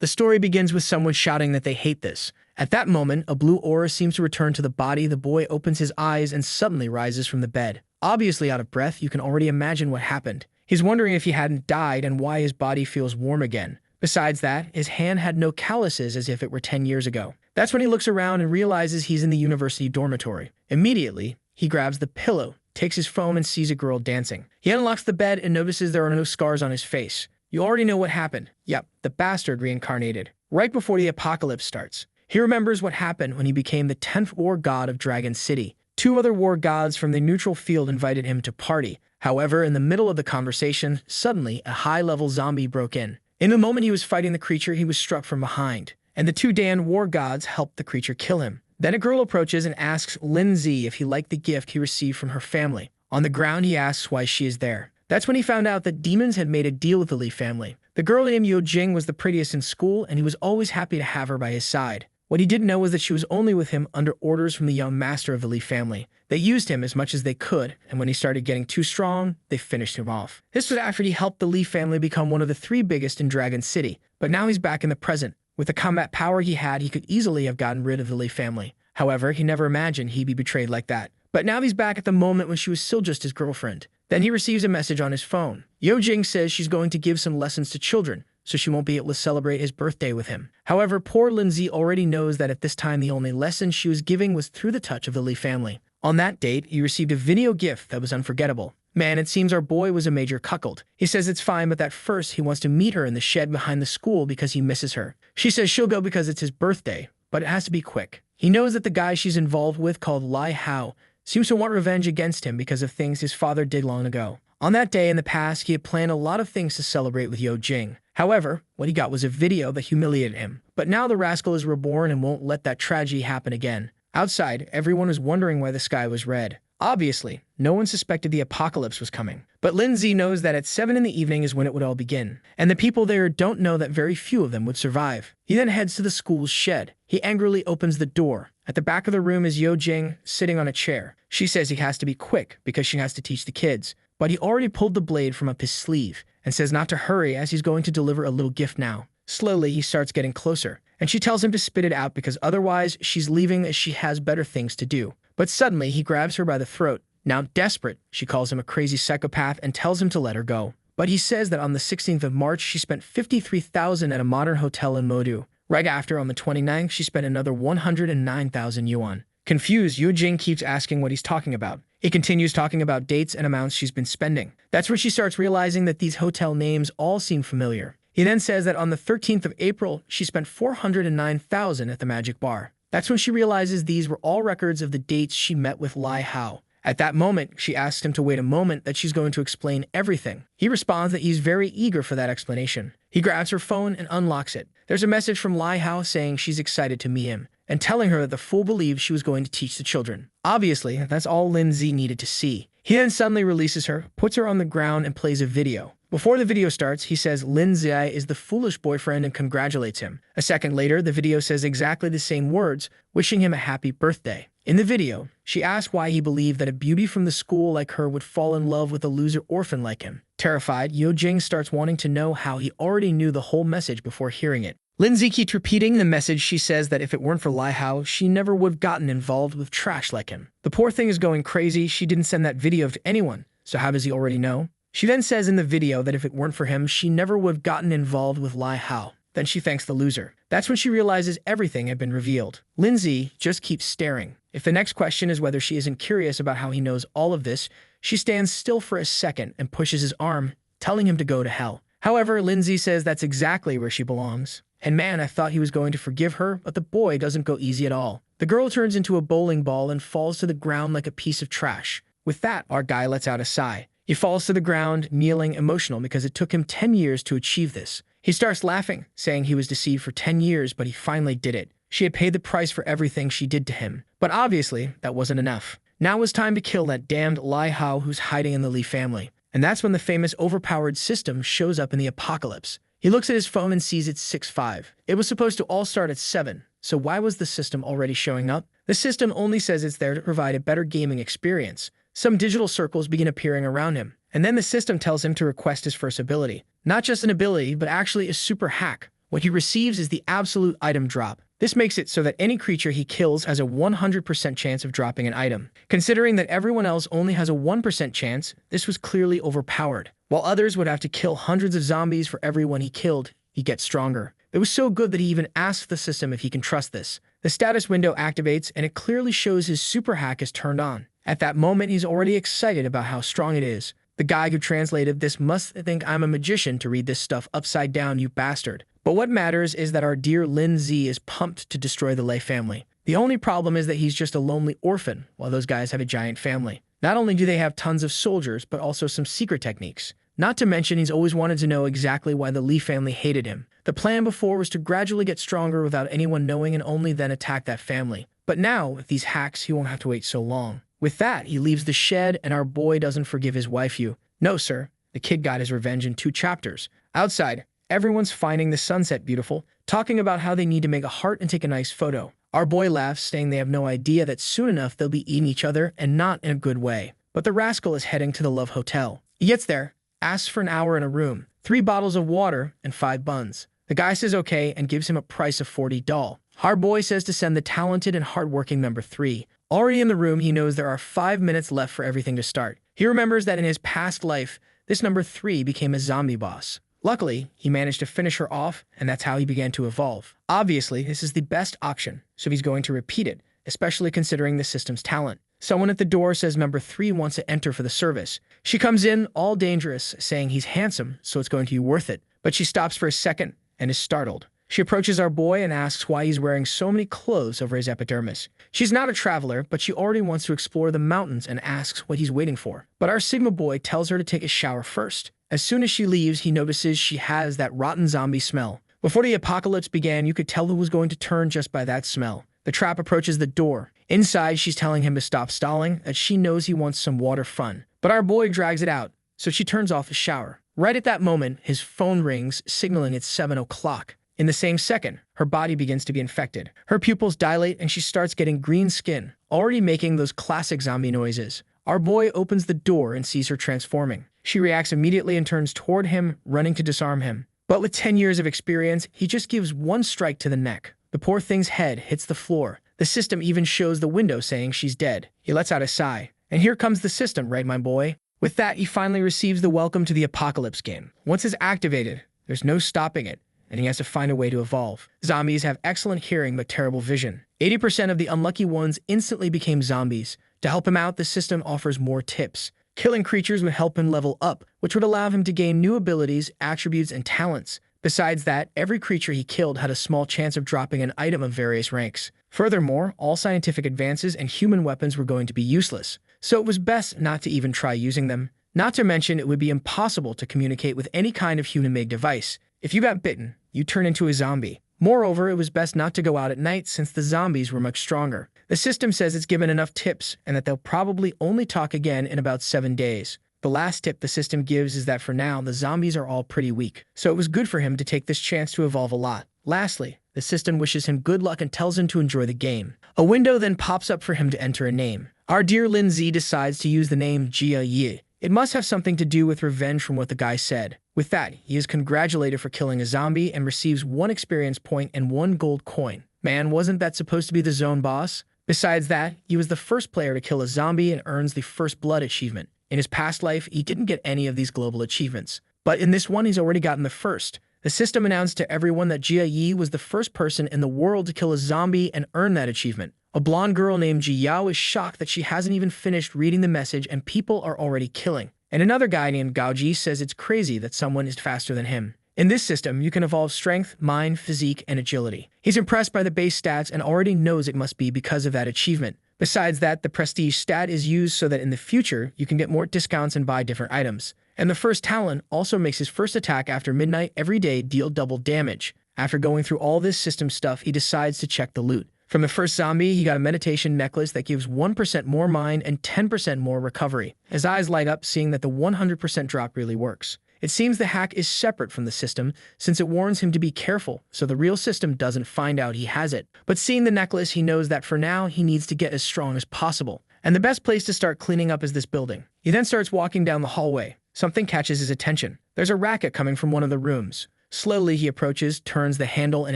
The story begins with someone shouting that they hate this. At that moment, a blue aura seems to return to the body. The boy opens his eyes and suddenly rises from the bed. Obviously out of breath, you can already imagine what happened. He's wondering if he hadn't died and why his body feels warm again. Besides that, his hand had no calluses as if it were 10 years ago. That's when he looks around and realizes he's in the university dormitory. Immediately, he grabs the pillow, takes his phone and sees a girl dancing. He unlocks the bed and notices there are no scars on his face. You already know what happened. Yep, the bastard reincarnated. Right before the apocalypse starts. He remembers what happened when he became the 10th war god of Dragon City. 2 other war gods from the neutral field invited him to party. However, in the middle of the conversation, suddenly a high-level zombie broke in. In the moment he was fighting the creature, he was struck from behind, and the 2 Dan war gods helped the creature kill him. Then a girl approaches and asks Lindsay if he liked the gift he received from her family. On the ground, he asks why she is there. That's when he found out that demons had made a deal with the Lee family. The girl named Yo Jing was the prettiest in school, and he was always happy to have her by his side. What he didn't know was that she was only with him under orders from the young master of the Lee family. They used him as much as they could, and when he started getting too strong, they finished him off. This was after he helped the Lee family become one of the 3 biggest in Dragon City. But now he's back in the present. With the combat power he had, he could easily have gotten rid of the Lee family. However, he never imagined he'd be betrayed like that. But now he's back at the moment when she was still just his girlfriend. Then he receives a message on his phone. Yo Jing says she's going to give some lessons to children, so she won't be able to celebrate his birthday with him. However, poor Lindsay already knows that at this time the only lesson she was giving was through the touch of the Lee family. On that date, he received a video gift that was unforgettable. Man, it seems our boy was a major cuckold. He says it's fine, but that first he wants to meet her in the shed behind the school because he misses her. She says she'll go because it's his birthday, but it has to be quick. He knows that the guy she's involved with, called Lai Hao, seems to want revenge against him because of things his father did long ago. On that day in the past, he had planned a lot of things to celebrate with Yo Jing. However, what he got was a video that humiliated him. But now the rascal is reborn and won't let that tragedy happen again. Outside, everyone was wondering why the sky was red. Obviously, no one suspected the apocalypse was coming. But Lindsay knows that at 7 in the evening is when it would all begin. And the people there don't know that very few of them would survive. He then heads to the school's shed. He angrily opens the door. At the back of the room is Yo Jing, sitting on a chair. She says he has to be quick because she has to teach the kids. But he already pulled the blade from up his sleeve and says not to hurry as he's going to deliver a little gift now. Slowly, he starts getting closer, and she tells him to spit it out because otherwise she's leaving as she has better things to do. But suddenly, he grabs her by the throat. Now desperate, she calls him a crazy psychopath and tells him to let her go. But he says that on the 16th of March, she spent 53,000 at a modern hotel in Modu. Right after, on the 29th, she spent another 109,000 yuan. Confused, Yo Jing keeps asking what he's talking about. He continues talking about dates and amounts she's been spending. That's where she starts realizing that these hotel names all seem familiar. He then says that on the 13th of April, she spent 409,000 at the Magic Bar. That's when she realizes these were all records of the dates she met with Lai Hao. At that moment, she asks him to wait a moment that she's going to explain everything. He responds that he's very eager for that explanation. He grabs her phone and unlocks it. There's a message from Lai Hao saying she's excited to meet him and telling her that the fool believed she was going to teach the children. Obviously, that's all Lindsay needed to see. He then suddenly releases her, puts her on the ground, and plays a video. Before the video starts, he says Lindsay is the foolish boyfriend and congratulates him. A second later, the video says exactly the same words, wishing him a happy birthday. In the video, she asks why he believed that a beauty from the school like her would fall in love with a loser orphan like him. Terrified, Yo Jing starts wanting to know how he already knew the whole message before hearing it. Lindsay keeps repeating the message. She says that if it weren't for Lai Hao, she never would have gotten involved with trash like him. The poor thing is going crazy. She didn't send that video to anyone, so how does he already know? She then says in the video that if it weren't for him, she never would have gotten involved with Lai Hao. Then she thanks the loser. That's when she realizes everything had been revealed. Lindsay just keeps staring. If the next question is whether she isn't curious about how he knows all of this, she stands still for a second and pushes his arm, telling him to go to hell. However, Lindsay says that's exactly where she belongs. And man, I thought he was going to forgive her, but the boy doesn't go easy at all. The girl turns into a bowling ball and falls to the ground like a piece of trash. With that, our guy lets out a sigh. He falls to the ground, kneeling, emotional because it took him 10 years to achieve this. He starts laughing, saying he was deceived for 10 years, but he finally did it. She had paid the price for everything she did to him. But obviously, that wasn't enough. Now it was time to kill that damned Lai Hao who's hiding in the Lee family. And that's when the famous overpowered system shows up in the apocalypse. He looks at his phone and sees it's 6:05. It was supposed to all start at 7, so why was the system already showing up? The system only says it's there to provide a better gaming experience. Some digital circles begin appearing around him, and then the system tells him to request his first ability. Not just an ability, but actually a super hack, What he receives is the absolute item drop. This makes it so that any creature he kills has a 100% chance of dropping an item. Considering that everyone else only has a 1% chance, this was clearly overpowered. While others would have to kill hundreds of zombies for everyone he killed, he gets stronger. It was so good that he even asked the system if he can trust this. The status window activates and it clearly shows his super hack is turned on. At that moment, he's already excited about how strong it is. The guy who translated this must think I'm a magician to read this stuff upside down, you bastard. But what matters is that our dear Lin Z is pumped to destroy the Lei family. The only problem is that he's just a lonely orphan, while those guys have a giant family. Not only do they have tons of soldiers, but also some secret techniques. Not to mention, he's always wanted to know exactly why the Li family hated him. The plan before was to gradually get stronger without anyone knowing and only then attack that family. But now, with these hacks, he won't have to wait so long. With that, he leaves the shed and our boy doesn't forgive his waifu. No, sir. The kid got his revenge in 2 chapters. Outside, everyone's finding the sunset beautiful, talking about how they need to make a heart and take a nice photo. Our boy laughs, saying they have no idea that soon enough they'll be eating each other and not in a good way. But the rascal is heading to the Love Hotel. He gets there, asks for an hour in a room, 3 bottles of water, and 5 buns. The guy says okay and gives him a price of $40. Our boy says to send the talented and hardworking number 3. Already in the room, he knows there are 5 minutes left for everything to start. He remembers that in his past life, this number 3 became a zombie boss. Luckily, he managed to finish her off, and that's how he began to evolve. Obviously, this is the best auction, so he's going to repeat it, especially considering the system's talent. Someone at the door says number 3 wants to enter for the service. She comes in, all dangerous, saying he's handsome, so it's going to be worth it. But she stops for a second and is startled. She approaches our boy and asks why he's wearing so many clothes over his epidermis. She's not a traveler, but she already wants to explore the mountains and asks what he's waiting for. But our Sigma boy tells her to take a shower first. As soon as she leaves, he notices she has that rotten zombie smell. Before the apocalypse began, you could tell who was going to turn just by that smell. The trap approaches the door. Inside, she's telling him to stop stalling, that she knows he wants some water fun. But our boy drags it out, so she turns off the shower. Right at that moment, his phone rings, signaling it's 7 o'clock. In the same second, her body begins to be infected. Her pupils dilate and she starts getting green skin, already making those classic zombie noises. Our boy opens the door and sees her transforming. She reacts immediately and turns toward him, running to disarm him. But with 10 years of experience, he just gives 1 strike to the neck. The poor thing's head hits the floor. The system even shows the window saying she's dead. He lets out a sigh. And here comes the system, right, my boy? With that, he finally receives the welcome to the apocalypse game. Once it's activated, there's no stopping it, and he has to find a way to evolve. Zombies have excellent hearing but terrible vision. 80% of the unlucky ones instantly became zombies. To help him out, the system offers more tips. Killing creatures would help him level up, which would allow him to gain new abilities, attributes, and talents. Besides that, every creature he killed had a small chance of dropping an item of various ranks. Furthermore, all scientific advances and human weapons were going to be useless, so it was best not to even try using them. Not to mention, it would be impossible to communicate with any kind of human-made device. If you got bitten, you turn into a zombie. Moreover, it was best not to go out at night since the zombies were much stronger. The system says it's given enough tips and that they'll probably only talk again in about 7 days. The last tip the system gives is that for now, the zombies are all pretty weak, so it was good for him to take this chance to evolve a lot. Lastly, the system wishes him good luck and tells him to enjoy the game. A window then pops up for him to enter a name. Our dear Lin Z decides to use the name Jia Yi. It must have something to do with revenge from what the guy said. With that, he is congratulated for killing a zombie and receives 1 experience point and 1 gold coin. Man, wasn't that supposed to be the zone boss? Besides that, he was the first player to kill a zombie and earns the First Blood achievement. In his past life, he didn't get any of these global achievements. But in this one, he's already gotten the first. The system announced to everyone that Jia Yi was the first person in the world to kill a zombie and earn that achievement. A blonde girl named Ji Yao is shocked that she hasn't even finished reading the message and people are already killing. And another guy named Gao Ji says it's crazy that someone is faster than him. In this system, you can evolve strength, mind, physique, and agility. He's impressed by the base stats and already knows it must be because of that achievement. Besides that, the prestige stat is used so that in the future, you can get more discounts and buy different items. And the first talent also makes his first attack after midnight every day deal double damage. After going through all this system stuff, he decides to check the loot. From the first zombie, he got a meditation necklace that gives 1% more mind and 10% more recovery. His eyes light up, seeing that the 100% drop really works. It seems the hack is separate from the system, since it warns him to be careful, so the real system doesn't find out he has it. But seeing the necklace, he knows that for now, he needs to get as strong as possible. And the best place to start cleaning up is this building. He then starts walking down the hallway. Something catches his attention. There's a racket coming from one of the rooms. Slowly, he approaches, turns the handle, and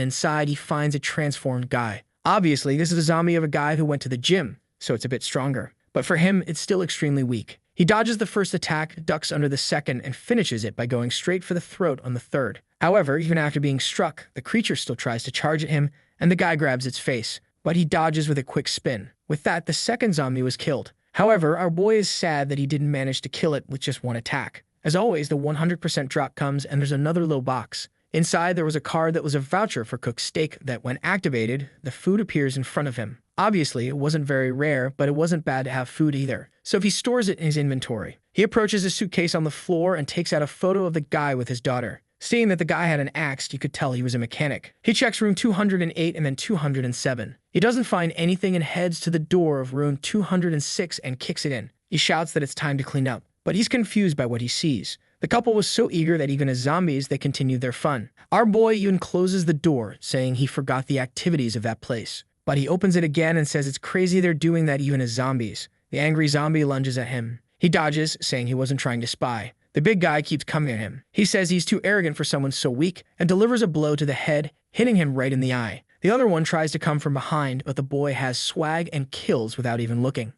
inside he finds a transformed guy. Obviously, this is a zombie of a guy who went to the gym, so it's a bit stronger. But for him, it's still extremely weak. He dodges the first attack, ducks under the second, and finishes it by going straight for the throat on the third. However, even after being struck, the creature still tries to charge at him, and the guy grabs its face, but he dodges with a quick spin. With that, the second zombie was killed. However, our boy is sad that he didn't manage to kill it with just one attack. As always, the 100% drop comes, and there's another little box. Inside, there was a card that was a voucher for cooked steak that, when activated, the food appears in front of him. Obviously, it wasn't very rare, but it wasn't bad to have food either, so he stores it in his inventory. He approaches a suitcase on the floor and takes out a photo of the guy with his daughter. Seeing that the guy had an axe, you could tell he was a mechanic. He checks room 208 and then 207. He doesn't find anything and heads to the door of room 206 and kicks it in. He shouts that it's time to clean up, but he's confused by what he sees. The couple was so eager that even as zombies, they continued their fun. Our boy even closes the door, saying he forgot the activities of that place. But he opens it again and says it's crazy they're doing that even as zombies. The angry zombie lunges at him. He dodges, saying he wasn't trying to spy. The big guy keeps coming at him. He says he's too arrogant for someone so weak and delivers a blow to the head, hitting him right in the eye. The other one tries to come from behind, but the boy has swag and kills without even looking.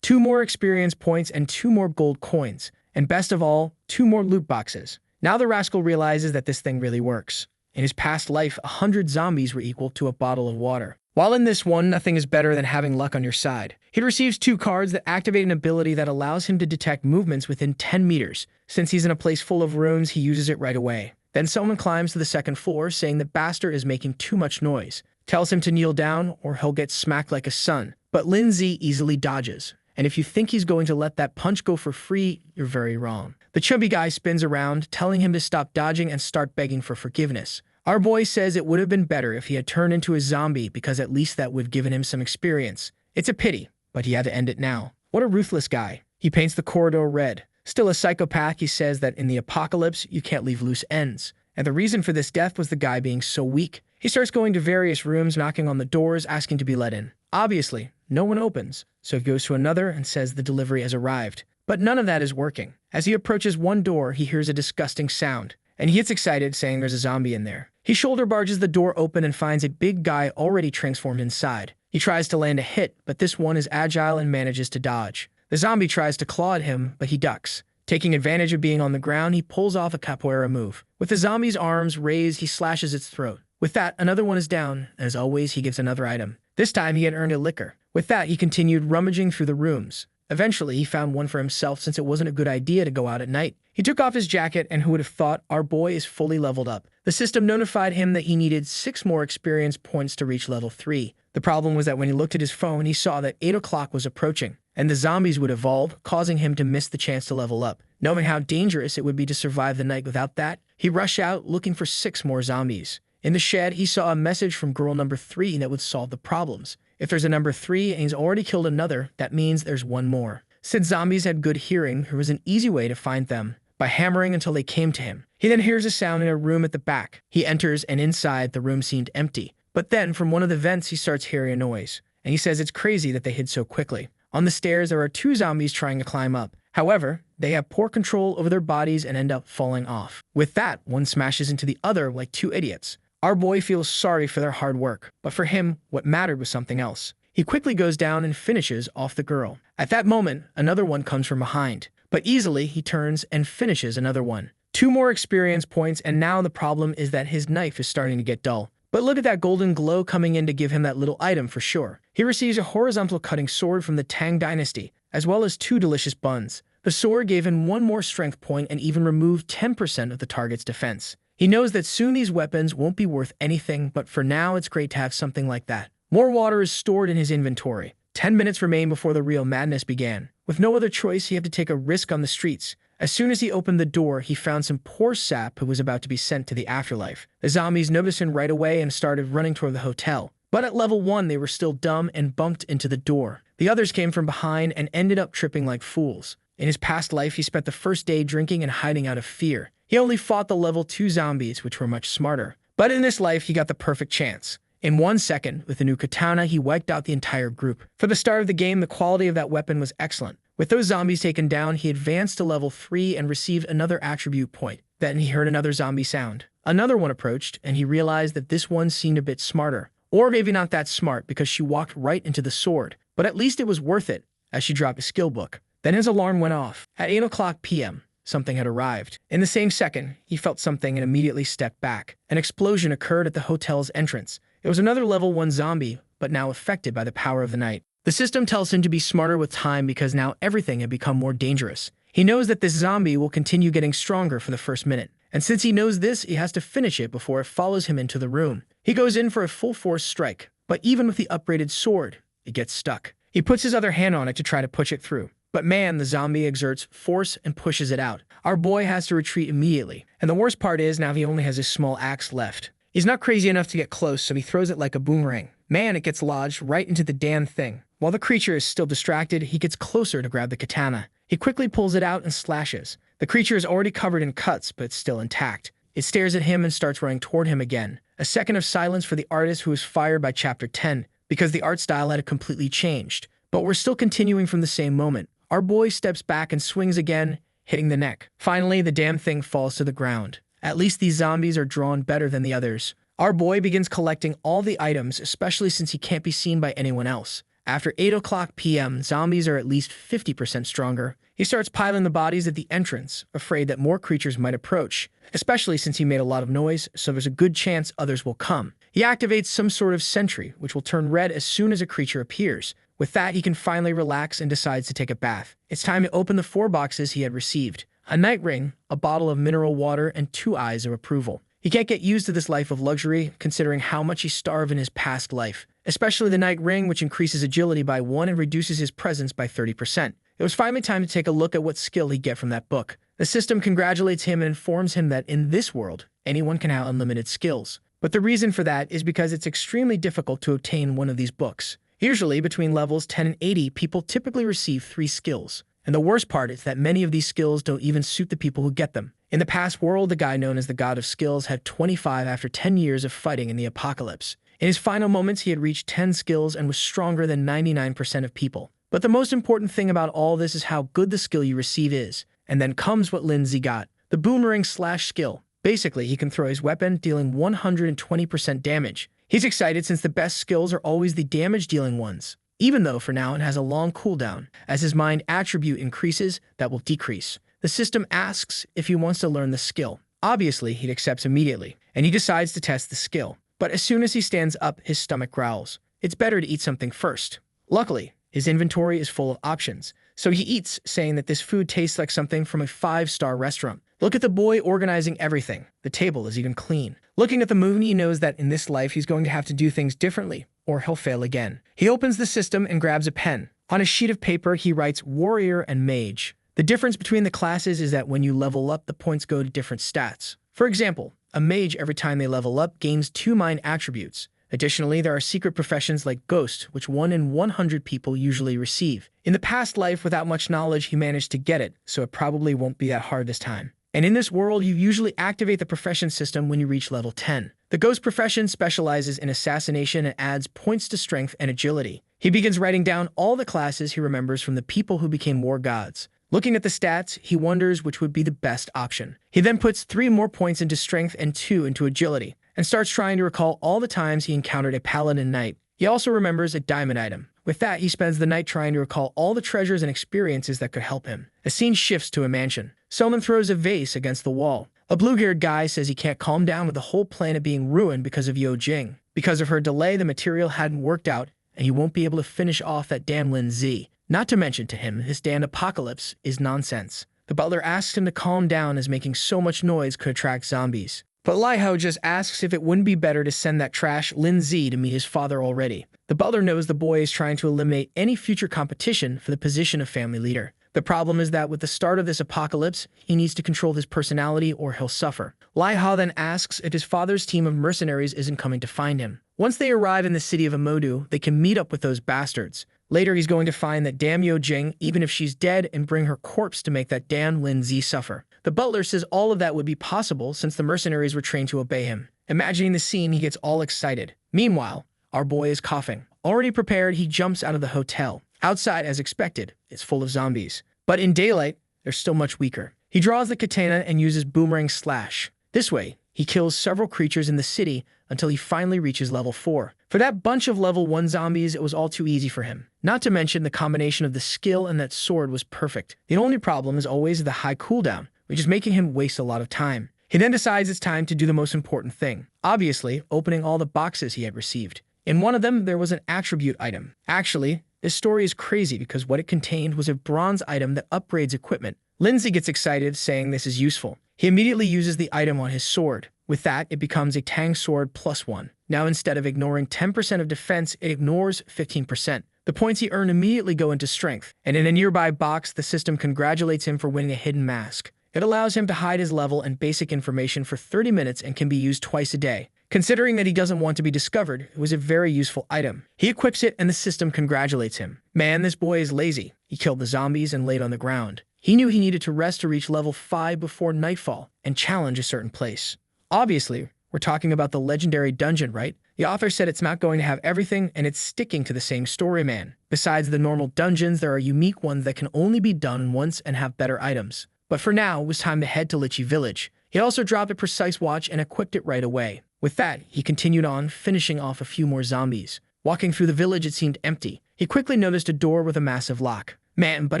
2 more experience points and 2 more gold coins. And best of all, 2 more loot boxes. Now the rascal realizes that this thing really works. In his past life, 100 zombies were equal to a bottle of water. While in this one, nothing is better than having luck on your side. He receives 2 cards that activate an ability that allows him to detect movements within 10 meters. Since he's in a place full of rooms, he uses it right away. Then someone climbs to the 2nd floor, saying that Baxter is making too much noise. Tells him to kneel down or he'll get smacked like a son. But Lindsay easily dodges. And if you think he's going to let that punch go for free, you're very wrong. The chubby guy spins around, telling him to stop dodging and start begging for forgiveness. Our boy says it would have been better if he had turned into a zombie because at least that would have given him some experience. It's a pity, but he had to end it now. What a ruthless guy. He paints the corridor red. Still a psychopath, he says that in the apocalypse, you can't leave loose ends. And the reason for this death was the guy being so weak. He starts going to various rooms, knocking on the doors, asking to be let in. Obviously, no one opens, so he goes to another and says the delivery has arrived. But none of that is working. As he approaches one door, he hears a disgusting sound, and he gets excited, saying there's a zombie in there. He shoulder barges the door open and finds a big guy already transformed inside. He tries to land a hit, but this one is agile and manages to dodge. The zombie tries to claw at him, but he ducks. Taking advantage of being on the ground, he pulls off a capoeira move. With the zombie's arms raised, he slashes its throat. With that, another one is down. As always, he gives another item. This time, he had earned a liquor. With that, he continued rummaging through the rooms. Eventually, he found one for himself since it wasn't a good idea to go out at night. He took off his jacket, and who would have thought, our boy is fully leveled up. The system notified him that he needed 6 more experience points to reach level 3. The problem was that when he looked at his phone, he saw that 8 o'clock was approaching, and the zombies would evolve, causing him to miss the chance to level up. Knowing how dangerous it would be to survive the night without that, he rushed out looking for 6 more zombies. In the shed, he saw a message from girl number 3 that would solve the problems. If there's a number 3 and he's already killed another, that means there's one more. Since zombies had good hearing, there was an easy way to find them, by hammering until they came to him. He then hears a sound in a room at the back. He enters, and inside, the room seemed empty. But then, from one of the vents, he starts hearing a noise, and he says it's crazy that they hid so quickly. On the stairs, there are 2 zombies trying to climb up. However, they have poor control over their bodies and end up falling off. With that, one smashes into the other like 2 idiots. Our boy feels sorry for their hard work, but for him, what mattered was something else. He quickly goes down and finishes off the girl. At that moment, another one comes from behind, but easily he turns and finishes another one. 2 more experience points, and now the problem is that his knife is starting to get dull. But look at that golden glow coming in to give him that little item for sure. He receives a horizontal cutting sword from the Tang Dynasty, as well as 2 delicious buns. The sword gave him 1 more strength point and even removed 10% of the target's defense. He knows that soon these weapons won't be worth anything, but for now it's great to have something like that. More water is stored in his inventory. 10 minutes remain before the real madness began. With no other choice, he had to take a risk on the streets. As soon as he opened the door, he found some poor sap who was about to be sent to the afterlife. The zombies noticed him right away and started running toward the hotel. But at level 1, they were still dumb and bumped into the door. The others came from behind and ended up tripping like fools. In his past life, he spent the first day drinking and hiding out of fear. He only fought the level 2 zombies, which were much smarter. But in this life, he got the perfect chance. In 1 second, with the new katana, he wiped out the entire group. For the start of the game, the quality of that weapon was excellent. With those zombies taken down, he advanced to level 3 and received another attribute point. Then he heard another zombie sound. Another one approached, and he realized that this one seemed a bit smarter. Or maybe not that smart because she walked right into the sword. But at least it was worth it, as she dropped a skill book. Then his alarm went off. At 8 p.m., something had arrived. In the same second, he felt something and immediately stepped back. An explosion occurred at the hotel's entrance. It was another level 1 zombie, but now affected by the power of the night. The system tells him to be smarter with time because now everything had become more dangerous. He knows that this zombie will continue getting stronger for the first minute. And since he knows this, he has to finish it before it follows him into the room. He goes in for a full-force strike, but even with the upgraded sword, it gets stuck. He puts his other hand on it to try to push it through. But man, the zombie exerts force and pushes it out. Our boy has to retreat immediately. And the worst part is now he only has his small axe left. He's not crazy enough to get close, so he throws it like a boomerang. Man, it gets lodged right into the damn thing. While the creature is still distracted, he gets closer to grab the katana. He quickly pulls it out and slashes. The creature is already covered in cuts, but it's still intact. It stares at him and starts running toward him again. A second of silence for the artist who was fired by Chapter 10, because the art style had completely changed. But we're still continuing from the same moment. Our boy steps back and swings again, hitting the neck. Finally, the damn thing falls to the ground. At least these zombies are drawn better than the others. Our boy begins collecting all the items, especially since he can't be seen by anyone else. After 8 p.m., zombies are at least 50% stronger. He starts piling the bodies at the entrance, afraid that more creatures might approach, especially since he made a lot of noise, so there's a good chance others will come. He activates some sort of sentry, which will turn red as soon as a creature appears. With that, he can finally relax and decides to take a bath. It's time to open the 4 boxes he had received. A night ring, a bottle of mineral water, and 2 eyes of approval. He can't get used to this life of luxury, considering how much he starved in his past life. Especially the night ring, which increases agility by 1 and reduces his presence by 30%. It was finally time to take a look at what skill he'd get from that book. The system congratulates him and informs him that in this world, anyone can have unlimited skills. But the reason for that is because it's extremely difficult to obtain one of these books. Usually, between levels 10 and 80, people typically receive 3 skills. And the worst part is that many of these skills don't even suit the people who get them. In the past world, the guy known as the God of Skills had 25 after 10 years of fighting in the apocalypse. In his final moments, he had reached 10 skills and was stronger than 99% of people. But the most important thing about all this is how good the skill you receive is. And then comes what Lindsay got, the boomerang slash skill. Basically, he can throw his weapon, dealing 120% damage. He's excited since the best skills are always the damage-dealing ones, even though for now it has a long cooldown. As his mind attribute increases, that will decrease. The system asks if he wants to learn the skill. Obviously, he accepts immediately, and he decides to test the skill. But as soon as he stands up, his stomach growls. It's better to eat something first. Luckily, his inventory is full of options, so he eats, saying that this food tastes like something from a 5-star restaurant. Look at the boy organizing everything. The table is even clean. Looking at the moon, he knows that in this life he's going to have to do things differently, or he'll fail again. He opens the system and grabs a pen. On a sheet of paper, he writes Warrior and Mage. The difference between the classes is that when you level up, the points go to different stats. For example, a mage, every time they level up, gains 2 mind attributes. Additionally, there are secret professions like Ghost, which 1 in 100 people usually receive. In the past life, without much knowledge, he managed to get it, so it probably won't be that hard this time. And in this world, you usually activate the profession system when you reach level 10. The Ghost profession specializes in assassination and adds points to strength and agility. He begins writing down all the classes he remembers from the people who became war gods. Looking at the stats, he wonders which would be the best option. He then puts 3 more points into strength and 2 into agility, and starts trying to recall all the times he encountered a paladin knight. He also remembers a diamond item. With that, he spends the night trying to recall all the treasures and experiences that could help him. The scene shifts to a mansion. Someone throws a vase against the wall. A blue-haired guy says he can't calm down with the whole planet being ruined because of Yo Jing. Because of her delay, the material hadn't worked out, and he won't be able to finish off that damn Lin Z. Not to mention to him, this damned apocalypse is nonsense. The butler asks him to calm down as making so much noise could attract zombies. But Lai Ho just asks if it wouldn't be better to send that trash Lin Z to meet his father already. The butler knows the boy is trying to eliminate any future competition for the position of family leader. The problem is that with the start of this apocalypse, he needs to control his personality or he'll suffer. Lai Ha then asks if his father's team of mercenaries isn't coming to find him. Once they arrive in the city of Amodu, they can meet up with those bastards. Later, he's going to find that damn Yo Jing, even if she's dead, and bring her corpse to make that damn Lin Z suffer. The butler says all of that would be possible since the mercenaries were trained to obey him. Imagining the scene, he gets all excited. Meanwhile, our boy is coughing. Already prepared, he jumps out of the hotel. Outside, as expected, it's full of zombies. But in daylight, they're still much weaker. He draws the katana and uses boomerang slash. This way, He kills several creatures in the city until he finally reaches level 4. For that bunch of level 1 zombies, it was all too easy for him. Not to mention the combination of the skill and that sword was perfect. The only problem is always the high cooldown, which is making him waste a lot of time. He then decides it's time to do the most important thing. Obviously, opening all the boxes he had received. In one of them, there was an attribute item. Actually, this story is crazy because what it contained was a bronze item that upgrades equipment. Lindsay gets excited, saying this is useful. He immediately uses the item on his sword. With that, it becomes a Tang Sword +1. Now instead of ignoring 10% of defense, it ignores 15%. The points he earned immediately go into strength, and in a nearby box, the system congratulates him for winning a hidden mask. It allows him to hide his level and basic information for 30 minutes and can be used twice a day. Considering that he doesn't want to be discovered, it was a very useful item. He equips it and the system congratulates him. Man, this boy is lazy. He killed the zombies and laid on the ground. He knew he needed to rest to reach level 5 before nightfall and challenge a certain place. Obviously, we're talking about the legendary dungeon, right? The author said it's not going to have everything and it's sticking to the same story, man. Besides the normal dungeons, there are unique ones that can only be done once and have better items. But for now, it was time to head to Lychee Village. He also dropped a precise watch and equipped it right away. With that, he continued on, finishing off a few more zombies. Walking through the village, it seemed empty. He quickly noticed a door with a massive lock. Man, but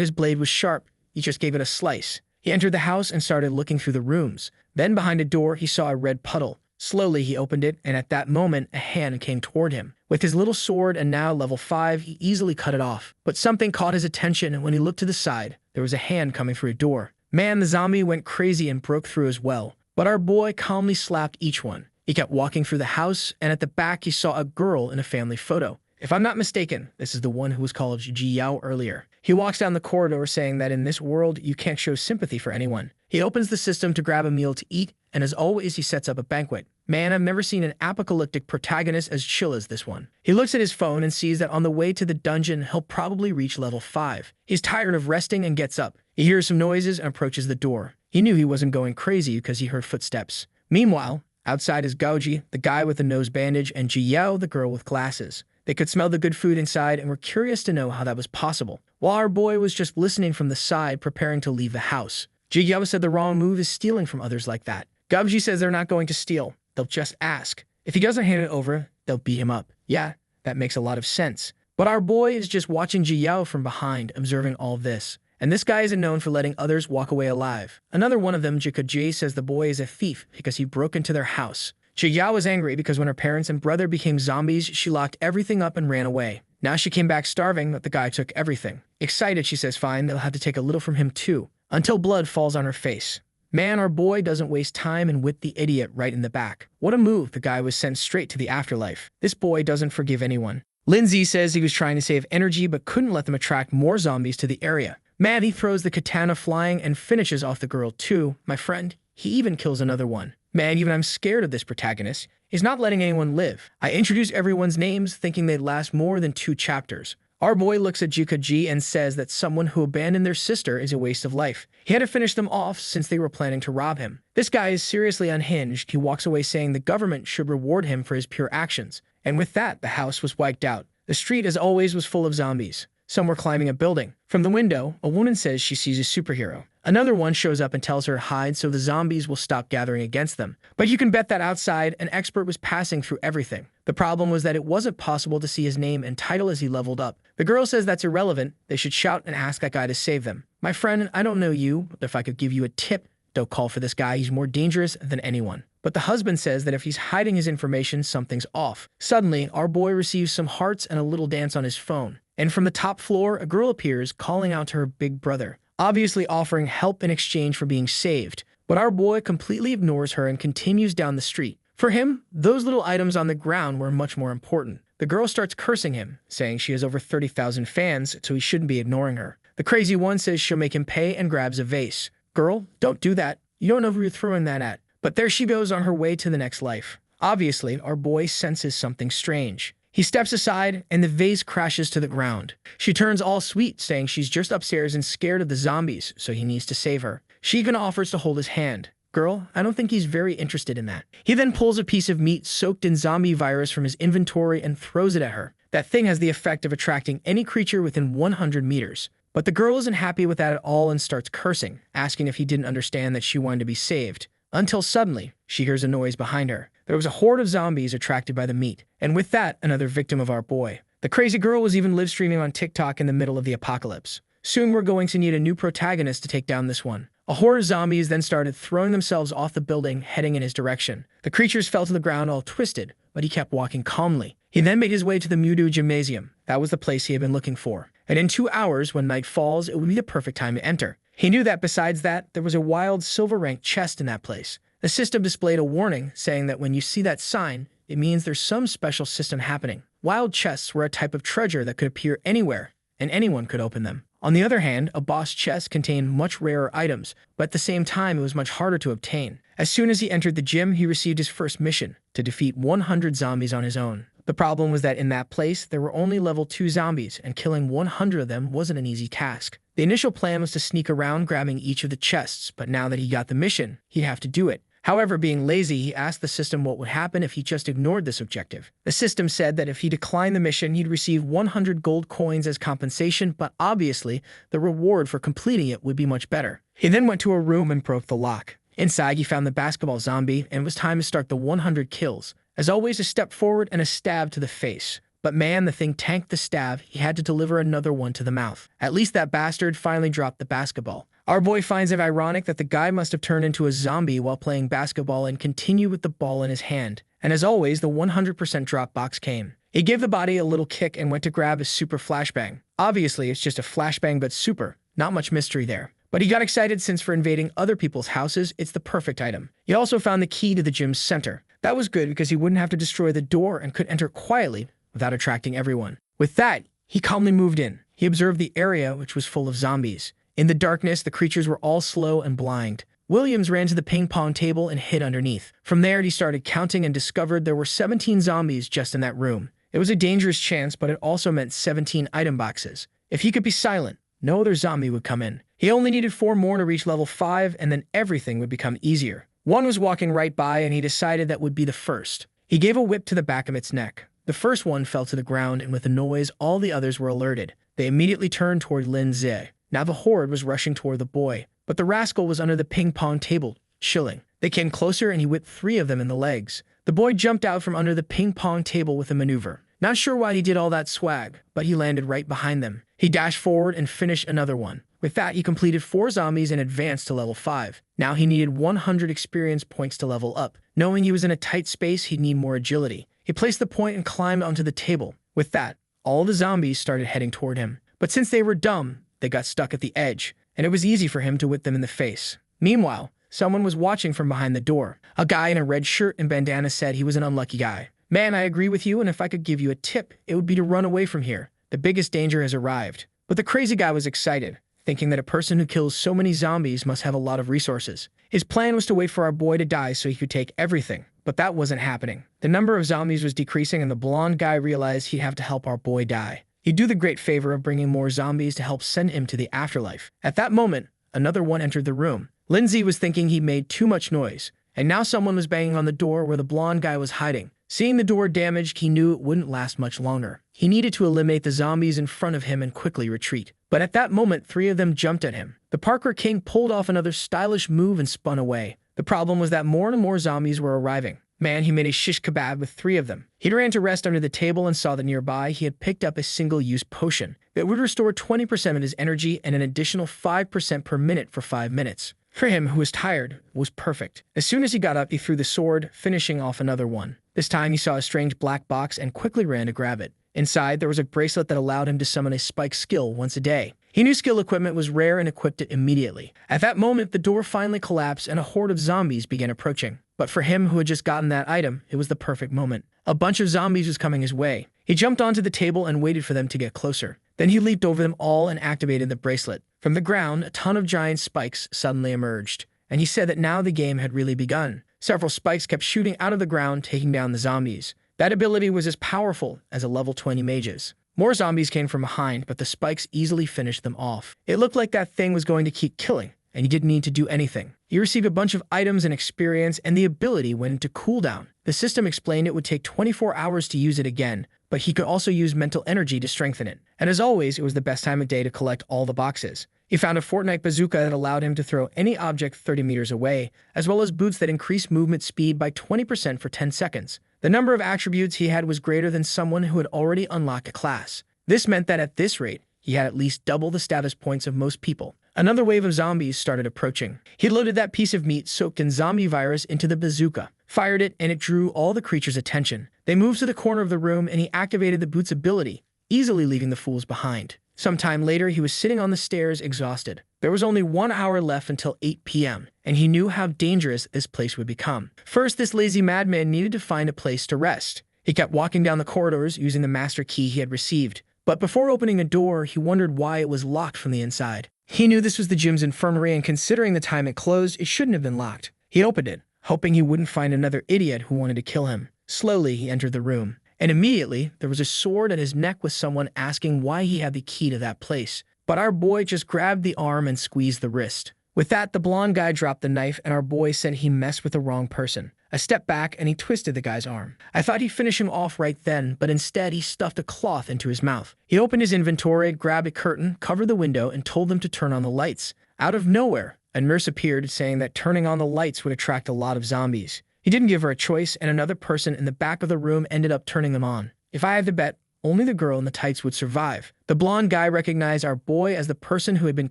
his blade was sharp. He just gave it a slice. He entered the house and started looking through the rooms. Then behind a door, he saw a red puddle. Slowly, he opened it, and at that moment, a hand came toward him. With his little sword and now level 5, he easily cut it off. But something caught his attention, and when he looked to the side, there was a hand coming through a door. Man, the zombie went crazy and broke through as well. But our boy calmly slapped each one. He kept walking through the house, and at the back, he saw a girl in a family photo. If I'm not mistaken, this is the one who was called Jiao earlier. He walks down the corridor saying that in this world, you can't show sympathy for anyone. He opens the system to grab a meal to eat, and as always, he sets up a banquet. Man, I've never seen an apocalyptic protagonist as chill as this one. He looks at his phone and sees that on the way to the dungeon, he'll probably reach level 5. He's tired of resting and gets up. He hears some noises and approaches the door. He knew he wasn't going crazy because he heard footsteps. Meanwhile, outside is Gaoji, the guy with the nose bandage, and Jiao, the girl with glasses. They could smell the good food inside and were curious to know how that was possible, while our boy was just listening from the side, preparing to leave the house. Jiao said the wrong move is stealing from others like that. Gaoji says they're not going to steal. They'll just ask. If he doesn't hand it over, they'll beat him up. Yeah, that makes a lot of sense. But our boy is just watching Jiao from behind, observing all this. And this guy isn't known for letting others walk away alive. Another one of them, Jikaji, says the boy is a thief because he broke into their house. Jiao was angry because when her parents and brother became zombies, she locked everything up and ran away. Now she came back starving, but the guy took everything. Excited, she says fine, they'll have to take a little from him too, until blood falls on her face. Man, our boy doesn't waste time and whipped the idiot right in the back. What a move, the guy was sent straight to the afterlife. This boy doesn't forgive anyone. Lindsay says he was trying to save energy but couldn't let them attract more zombies to the area. Man, he throws the katana flying and finishes off the girl too, my friend. He even kills another one. Man, even I'm scared of this protagonist. He's not letting anyone live. I introduce everyone's names thinking they'd last more than 2 chapters. Our boy looks at Jikaji and says that someone who abandoned their sister is a waste of life. He had to finish them off since they were planning to rob him. This guy is seriously unhinged. He walks away saying the government should reward him for his pure actions. And with that, the house was wiped out. The street, as always, was full of zombies. Some were climbing a building. From the window, a woman says she sees a superhero. Another one shows up and tells her to hide so the zombies will stop gathering against them. But you can bet that outside, an expert was passing through everything. The problem was that it wasn't possible to see his name and title as he leveled up. The girl says that's irrelevant. They should shout and ask that guy to save them. My friend, I don't know you, but if I could give you a tip, don't call for this guy. He's more dangerous than anyone. But the husband says that if he's hiding his information, something's off. Suddenly, our boy receives some hearts and a little dance on his phone. And from the top floor, a girl appears, calling out to her big brother, obviously offering help in exchange for being saved. But our boy completely ignores her and continues down the street. For him, those little items on the ground were much more important. The girl starts cursing him, saying she has over 30,000 fans, so he shouldn't be ignoring her. The crazy one says she'll make him pay and grabs a vase. Girl, don't do that. You don't know who you're throwing that at. But there she goes on her way to the next life. Obviously, our boy senses something strange. He steps aside, and the vase crashes to the ground. She turns all sweet, saying she's just upstairs and scared of the zombies, so he needs to save her. She even offers to hold his hand. Girl, I don't think he's very interested in that. He then pulls a piece of meat soaked in zombie virus from his inventory and throws it at her. That thing has the effect of attracting any creature within 100 meters. But the girl isn't happy with that at all and starts cursing, asking if he didn't understand that she wanted to be saved. until suddenly, she hears a noise behind her. There was a horde of zombies attracted by the meat, and with that, another victim of our boy. The crazy girl was even live streaming on TikTok in the middle of the apocalypse. Soon we're going to need a new protagonist to take down this one. A horde of zombies then started throwing themselves off the building, heading in his direction. The creatures fell to the ground all twisted, but he kept walking calmly. He then made his way to the Mudu Gymnasium. That was the place he had been looking for. And in 2 hours, when night falls, it would be the perfect time to enter. He knew that besides that, there was a wild silver-ranked chest in that place. The system displayed a warning saying that when you see that sign, it means there's some special system happening. Wild chests were a type of treasure that could appear anywhere, and anyone could open them. On the other hand, a boss chest contained much rarer items, but at the same time it was much harder to obtain. As soon as he entered the gym, he received his first mission, to defeat 100 zombies on his own. The problem was that in that place, there were only level 2 zombies, and killing 100 of them wasn't an easy task. The initial plan was to sneak around grabbing each of the chests, but now that he got the mission, he'd have to do it. However, being lazy, he asked the system what would happen if he just ignored this objective. The system said that if he declined the mission, he'd receive 100 gold coins as compensation, but obviously, the reward for completing it would be much better. He then went to a room and broke the lock. Inside, he found the basketball zombie, and it was time to start the 100 kills. As always, a step forward and a stab to the face. But man, the thing tanked the stab. He had to deliver another one to the mouth. At least that bastard finally dropped the basketball. Our boy finds it ironic that the guy must have turned into a zombie while playing basketball and continued with the ball in his hand. And as always, the 100% drop box came. He gave the body a little kick and went to grab his super flashbang. Obviously, it's just a flashbang but super. Not much mystery there. But he got excited since for invading other people's houses, it's the perfect item. He also found the key to the gym's center. That was good because he wouldn't have to destroy the door and could enter quietly without attracting everyone. With that, he calmly moved in. He observed the area, which was full of zombies. In the darkness, the creatures were all slow and blind. Williams ran to the ping pong table and hid underneath. From there, he started counting and discovered there were 17 zombies just in that room. It was a dangerous chance, but it also meant 17 item boxes. If he could be silent, no other zombie would come in. He only needed 4 more to reach level 5, and then everything would become easier. One was walking right by, and he decided that would be the first. He gave a whip to the back of its neck. The first one fell to the ground, and with a noise, all the others were alerted. They immediately turned toward Lin Zi. Now the horde was rushing toward the boy, but the rascal was under the ping-pong table, chilling. They came closer, and he whipped 3 of them in the legs. The boy jumped out from under the ping-pong table with a maneuver. Not sure why he did all that swag, but he landed right behind them. He dashed forward and finished another one. With that, he completed 4 zombies and advanced to level 5. Now he needed 100 experience points to level up. Knowing he was in a tight space, he'd need more agility. He placed the point and climbed onto the table. With that, all the zombies started heading toward him. But since they were dumb, they got stuck at the edge, and it was easy for him to whip them in the face. Meanwhile, someone was watching from behind the door. A guy in a red shirt and bandana said he was an unlucky guy. Man, I agree with you, and if I could give you a tip, it would be to run away from here. The biggest danger has arrived. But the crazy guy was excited, thinking that a person who kills so many zombies must have a lot of resources. His plan was to wait for our boy to die so he could take everything, but that wasn't happening. The number of zombies was decreasing, and the blonde guy realized he'd have to help our boy die. He'd do the great favor of bringing more zombies to help send him to the afterlife. At that moment, another one entered the room. Lindsay was thinking he made too much noise, and now someone was banging on the door where the blonde guy was hiding. Seeing the door damaged, he knew it wouldn't last much longer. He needed to eliminate the zombies in front of him and quickly retreat. But at that moment, 3 of them jumped at him. The Parker King pulled off another stylish move and spun away. The problem was that more and more zombies were arriving. Man, he made a shish kebab with 3 of them. He ran to rest under the table and saw that nearby he had picked up a single-use potion that would restore 20% of his energy and an additional 5% per minute for 5 minutes. For him, who was tired, it was perfect. As soon as he got up, he threw the sword, finishing off another one. This time, he saw a strange black box and quickly ran to grab it. Inside, there was a bracelet that allowed him to summon a spike skill once a day. He knew skill equipment was rare and equipped it immediately. At that moment, the door finally collapsed and a horde of zombies began approaching. But for him, who had just gotten that item, it was the perfect moment. A bunch of zombies was coming his way. He jumped onto the table and waited for them to get closer. Then he leaped over them all and activated the bracelet. From the ground, a ton of giant spikes suddenly emerged, and he said that now the game had really begun. Several spikes kept shooting out of the ground, taking down the zombies. That ability was as powerful as a level 20 mage's. More zombies came from behind, but the spikes easily finished them off. It looked like that thing was going to keep killing, and he didn't need to do anything. He received a bunch of items and experience, and the ability went into cooldown. The system explained it would take 24 hours to use it again, but he could also use mental energy to strengthen it. And as always, it was the best time of day to collect all the boxes. He found a Fortnite bazooka that allowed him to throw any object 30 meters away, as well as boots that increased movement speed by 20% for 10 seconds. The number of attributes he had was greater than someone who had already unlocked a class. This meant that at this rate, he had at least double the status points of most people. Another wave of zombies started approaching. He loaded that piece of meat soaked in zombie virus into the bazooka, fired it, and it drew all the creatures' attention. They moved to the corner of the room and he activated the boot's ability, easily leaving the fools behind. Sometime later, he was sitting on the stairs, exhausted. There was only 1 hour left until 8 p.m., and he knew how dangerous this place would become. First, this lazy madman needed to find a place to rest. He kept walking down the corridors using the master key he had received. But before opening a door, he wondered why it was locked from the inside. He knew this was the gym's infirmary, and considering the time it closed, it shouldn't have been locked. He opened it, hoping he wouldn't find another idiot who wanted to kill him. Slowly, he entered the room. And immediately, there was a sword at his neck with someone asking why he had the key to that place. But our boy just grabbed the arm and squeezed the wrist. With that, the blonde guy dropped the knife, and our boy said he messed with the wrong person. I stepped back, and he twisted the guy's arm. I thought he'd finish him off right then, but instead he stuffed a cloth into his mouth. He opened his inventory, grabbed a curtain, covered the window, and told them to turn on the lights. Out of nowhere, a nurse appeared, saying that turning on the lights would attract a lot of zombies. He didn't give her a choice, and another person in the back of the room ended up turning them on. If I had to bet, only the girl in the tights would survive. The blonde guy recognized our boy as the person who had been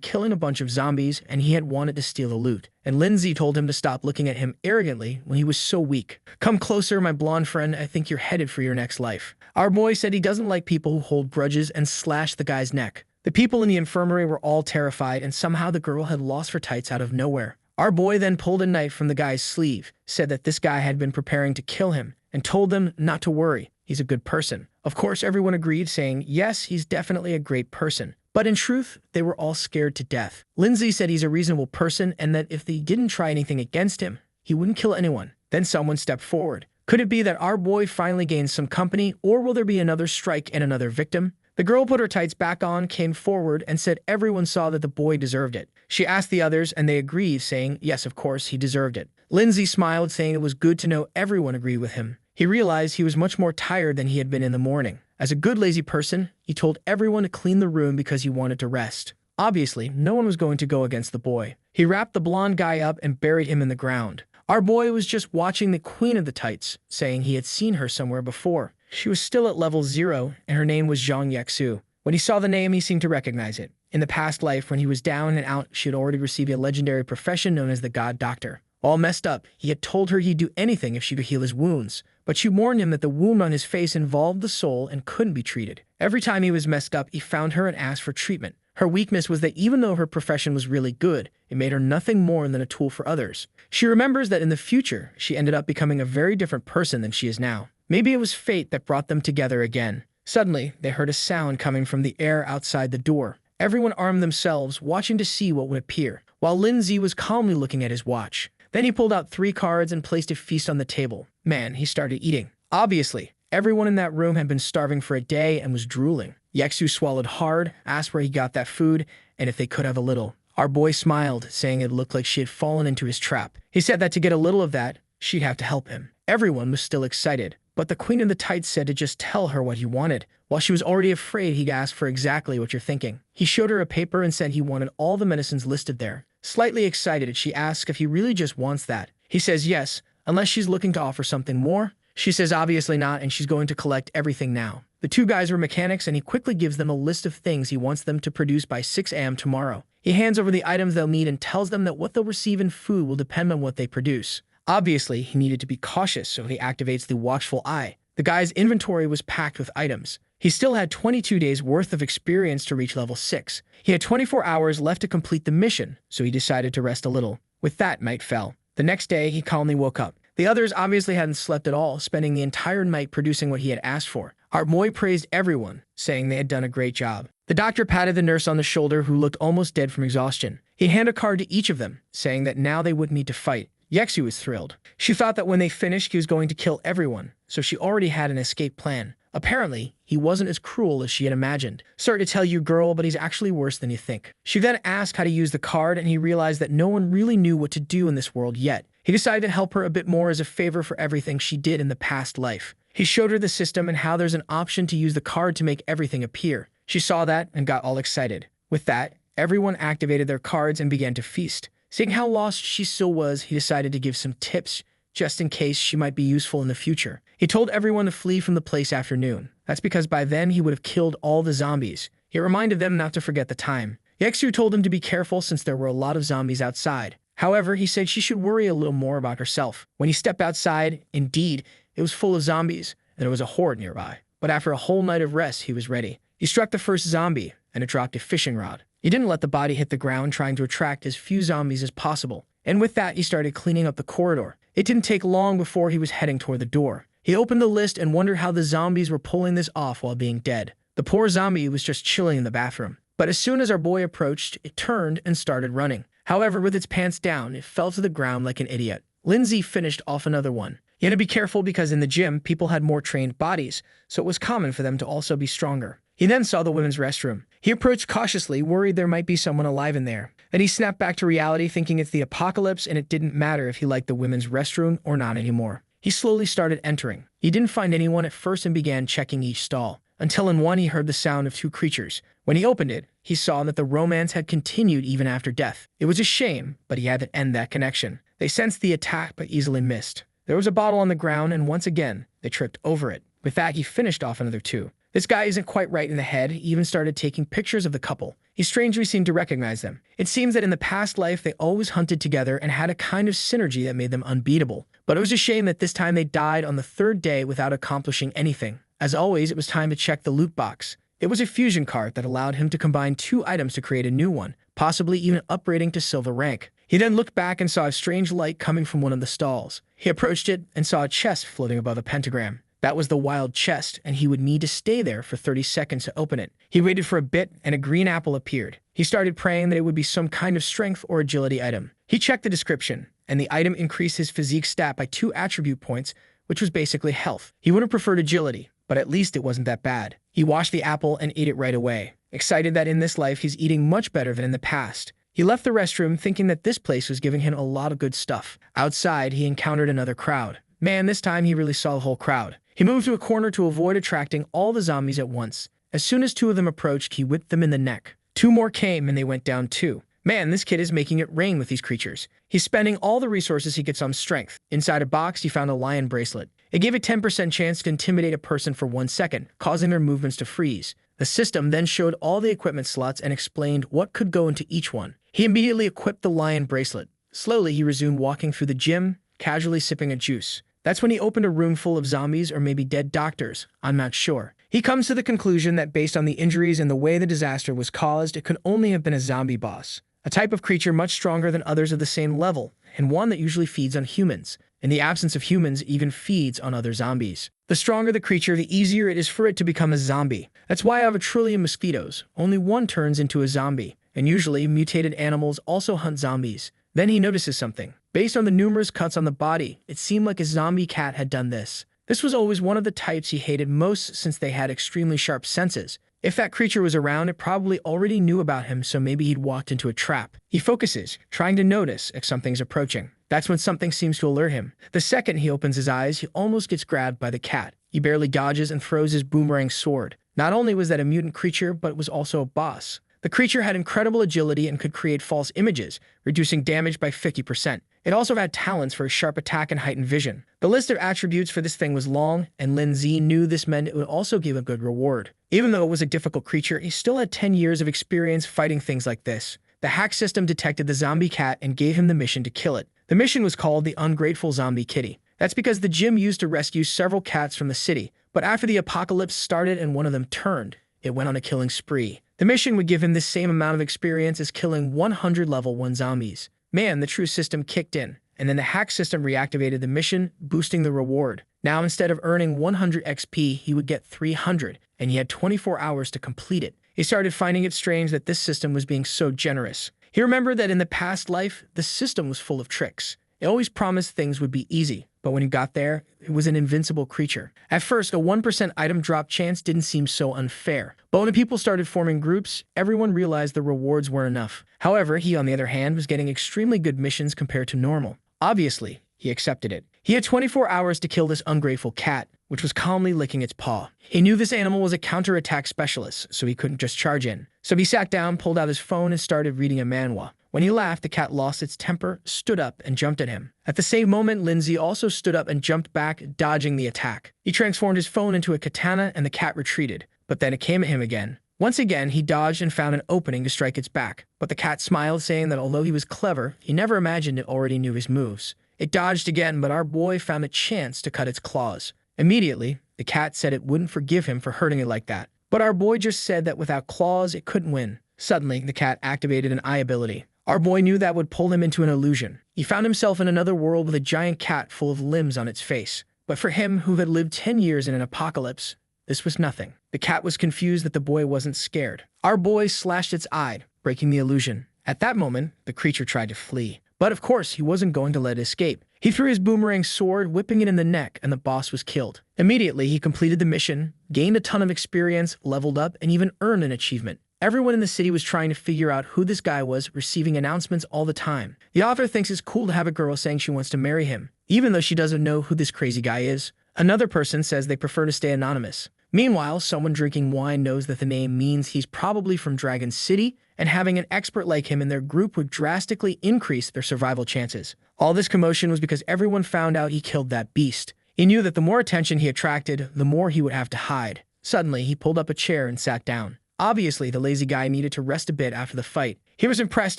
killing a bunch of zombies, and he had wanted to steal the loot. And Lindsay told him to stop looking at him arrogantly when he was so weak. "Come closer, my blonde friend. I think you're headed for your next life." Our boy said he doesn't like people who hold grudges and slashed the guy's neck. The people in the infirmary were all terrified, and somehow the girl had lost her tights out of nowhere. Our boy then pulled a knife from the guy's sleeve, said that this guy had been preparing to kill him, and told them not to worry. He's a good person. Of course, everyone agreed, saying, yes, he's definitely a great person. But in truth, they were all scared to death. Lindsay said he's a reasonable person and that if they didn't try anything against him, he wouldn't kill anyone. Then someone stepped forward. Could it be that our boy finally gained some company, or will there be another strike and another victim? The girl put her tights back on, came forward, and said everyone saw that the boy deserved it. She asked the others, and they agreed, saying, yes, of course, he deserved it. Lindsay smiled, saying it was good to know everyone agreed with him. He realized he was much more tired than he had been in the morning. As a good lazy person, he told everyone to clean the room because he wanted to rest. Obviously, no one was going to go against the boy. He wrapped the blonde guy up and buried him in the ground. Our boy was just watching the queen of the tights, saying he had seen her somewhere before. She was still at level 0, and her name was Zhang Yexu. When he saw the name, he seemed to recognize it. In the past life, when he was down and out, she had already received a legendary profession known as the God Doctor. All messed up, he had told her he'd do anything if she could heal his wounds. But she warned him that the wound on his face involved the soul and couldn't be treated. Every time he was messed up, he found her and asked for treatment. Her weakness was that even though her profession was really good, it made her nothing more than a tool for others. She remembers that in the future, she ended up becoming a very different person than she is now. Maybe it was fate that brought them together again. Suddenly, they heard a sound coming from the air outside the door. Everyone armed themselves, watching to see what would appear, while Lindsay was calmly looking at his watch. Then he pulled out 3 cards and placed a feast on the table. Man, he started eating. Obviously, everyone in that room had been starving for a day and was drooling. Yexu swallowed hard, asked where he got that food, and if they could have a little. Our boy smiled, saying it looked like she had fallen into his trap. He said that to get a little of that, she'd have to help him. Everyone was still excited, but the queen of the tights said to just tell her what he wanted. While she was already afraid, he asked for exactly what you're thinking. He showed her a paper and said he wanted all the medicines listed there. Slightly excited, she asks if he really just wants that. He says yes, unless she's looking to offer something more. She says obviously not, and she's going to collect everything now. The 2 guys were mechanics, and he quickly gives them a list of things he wants them to produce by 6 a.m. tomorrow. He hands over the items they'll need and tells them that what they'll receive in food will depend on what they produce. Obviously, he needed to be cautious, so he activates the watchful eye. The guy's inventory was packed with items. He still had 22 days worth of experience to reach level 6. He had 24 hours left to complete the mission, so he decided to rest a little. With that, night fell. The next day, he calmly woke up. The others obviously hadn't slept at all, spending the entire night producing what he had asked for. Our boy praised everyone, saying they had done a great job. The doctor patted the nurse on the shoulder, who looked almost dead from exhaustion. He handed a card to each of them, saying that now they wouldn't need to fight. Yexu was thrilled. She thought that when they finished, he was going to kill everyone, so she already had an escape plan. Apparently, he wasn't as cruel as she had imagined. Sorry to tell you, girl, but he's actually worse than you think. She then asked how to use the card, and he realized that no one really knew what to do in this world yet. He decided to help her a bit more as a favor for everything she did in the past life. He showed her the system and how there's an option to use the card to make everything appear. She saw that and got all excited. With that, Everyone activated their cards and began to feast. Seeing how lost she still was, he decided to give some tips just in case she might be useful in the future. He told everyone to flee from the place after noon. That's because by then he would have killed all the zombies. He reminded them not to forget the time. Yexu told him to be careful since there were a lot of zombies outside. However, he said she should worry a little more about herself. When he stepped outside, indeed, it was full of zombies, and there was a horde nearby. But after a whole night of rest, he was ready. He struck the first zombie, and it dropped a fishing rod. He didn't let the body hit the ground, trying to attract as few zombies as possible. And with that, he started cleaning up the corridor. It didn't take long before he was heading toward the door. He opened the list and wondered how the zombies were pulling this off while being dead. The poor zombie was just chilling in the bathroom. But as soon as our boy approached, it turned and started running. However, with its pants down, it fell to the ground like an idiot. Lindsay finished off another one. He had to be careful because in the gym, people had more trained bodies, so it was common for them to also be stronger. He then saw the women's restroom. He approached cautiously, worried there might be someone alive in there. Then he snapped back to reality, thinking it's the apocalypse and it didn't matter if he liked the women's restroom or not anymore. He slowly started entering. He didn't find anyone at first and began checking each stall. Until in one he heard the sound of two creatures. When he opened it, he saw that the romance had continued even after death. It was a shame, but he had to end that connection. They sensed the attack but easily missed. There was a bottle on the ground and once again, they tripped over it. With that, he finished off another two. This guy isn't quite right in the head. He even started taking pictures of the couple. He strangely seemed to recognize them. It seems that in the past life, they always hunted together and had a kind of synergy that made them unbeatable. But it was a shame that this time they died on the third day without accomplishing anything. As always, it was time to check the loot box. It was a fusion card that allowed him to combine two items to create a new one, possibly even upgrading to silver rank. He then looked back and saw a strange light coming from one of the stalls. He approached it and saw a chest floating above a pentagram. That was the wild chest, and he would need to stay there for 30 seconds to open it. He waited for a bit, and a green apple appeared. He started praying that it would be some kind of strength or agility item. He checked the description, and the item increased his physique stat by 2 attribute points, which was basically health. He would have preferred agility, but at least it wasn't that bad. He washed the apple and ate it right away, excited that in this life he's eating much better than in the past. He left the restroom thinking that this place was giving him a lot of good stuff. Outside, he encountered another crowd. Man, this time he really saw the whole crowd. He moved to a corner to avoid attracting all the zombies at once. As soon as 2 of them approached, he whipped them in the neck. 2 more came and they went down too. Man, this kid is making it rain with these creatures. He's spending all the resources he gets on strength. Inside a box, he found a lion bracelet. It gave a 10% chance to intimidate a person for 1 second, causing their movements to freeze. The system then showed all the equipment slots and explained what could go into each one. He immediately equipped the lion bracelet. Slowly, he resumed walking through the gym, casually sipping a juice. That's when he opened a room full of zombies or maybe dead doctors. I'm not sure. He comes to the conclusion that based on the injuries and the way the disaster was caused, it could only have been a zombie boss. A type of creature much stronger than others of the same level, and one that usually feeds on humans. In the absence of humans, even feeds on other zombies. The stronger the creature, the easier it is for it to become a zombie. That's why out of a trillion mosquitoes, only one turns into a zombie. And usually, mutated animals also hunt zombies. Then he notices something. Based on the numerous cuts on the body, it seemed like a zombie cat had done this. This was always one of the types he hated most since they had extremely sharp senses. If that creature was around, it probably already knew about him, so maybe he'd walked into a trap. He focuses, trying to notice if something's approaching. That's when something seems to alert him. The second he opens his eyes, he almost gets grabbed by the cat. He barely dodges and throws his boomerang sword. Not only was that a mutant creature, but it was also a boss. The creature had incredible agility and could create false images, reducing damage by 50%. It also had talents for a sharp attack and heightened vision. The list of attributes for this thing was long, and Lin Zi knew this meant it would also give a good reward. Even though it was a difficult creature, he still had 10 years of experience fighting things like this. The hack system detected the zombie cat and gave him the mission to kill it. The mission was called the Ungrateful Zombie Kitty. That's because the gym used to rescue several cats from the city, but after the apocalypse started and one of them turned, it went on a killing spree. The mission would give him the same amount of experience as killing 100 level 1 zombies. Man, the true system kicked in, and then the hack system reactivated the mission, boosting the reward. Now instead of earning 100 XP, he would get 300, and he had 24 hours to complete it. He started finding it strange that this system was being so generous. He remembered that in the past life, the system was full of tricks. It always promised things would be easy, but when he got there, it was an invincible creature. At first, a 1% item drop chance didn't seem so unfair. But when the people started forming groups, everyone realized the rewards weren't enough. However, he, on the other hand, was getting extremely good missions compared to normal. Obviously, he accepted it. He had 24 hours to kill this ungrateful cat. which was calmly licking its paw. He knew this animal was a counterattack specialist, so he couldn't just charge in. So he sat down, pulled out his phone, and started reading a manhwa. When he laughed, the cat lost its temper, stood up, and jumped at him. At the same moment, Lindsay also stood up and jumped back, dodging the attack. He transformed his phone into a katana, and the cat retreated, but then it came at him again. Once again, he dodged and found an opening to strike its back, but the cat smiled, saying that although he was clever, he never imagined it already knew his moves. It dodged again, but our boy found a chance to cut its claws. Immediately, the cat said it wouldn't forgive him for hurting it like that. But our boy just said that without claws, it couldn't win. Suddenly, the cat activated an eye ability. Our boy knew that would pull him into an illusion. He found himself in another world with a giant cat full of limbs on its face. But for him, who had lived 10 years in an apocalypse, this was nothing. The cat was confused that the boy wasn't scared. Our boy slashed its eye, breaking the illusion. At that moment, the creature tried to flee. But of course, he wasn't going to let it escape. He threw his boomerang sword, whipping it in the neck, and the boss was killed. Immediately, he completed the mission, gained a ton of experience, leveled up, and even earned an achievement. Everyone in the city was trying to figure out who this guy was, receiving announcements all the time. The author thinks it's cool to have a girl saying she wants to marry him, even though she doesn't know who this crazy guy is. Another person says they prefer to stay anonymous. Meanwhile, someone drinking wine knows that the name means he's probably from Dragon City, and having an expert like him in their group would drastically increase their survival chances. All this commotion was because everyone found out he killed that beast. He knew that the more attention he attracted, the more he would have to hide. Suddenly, he pulled up a chair and sat down. Obviously, the lazy guy needed to rest a bit after the fight. He was impressed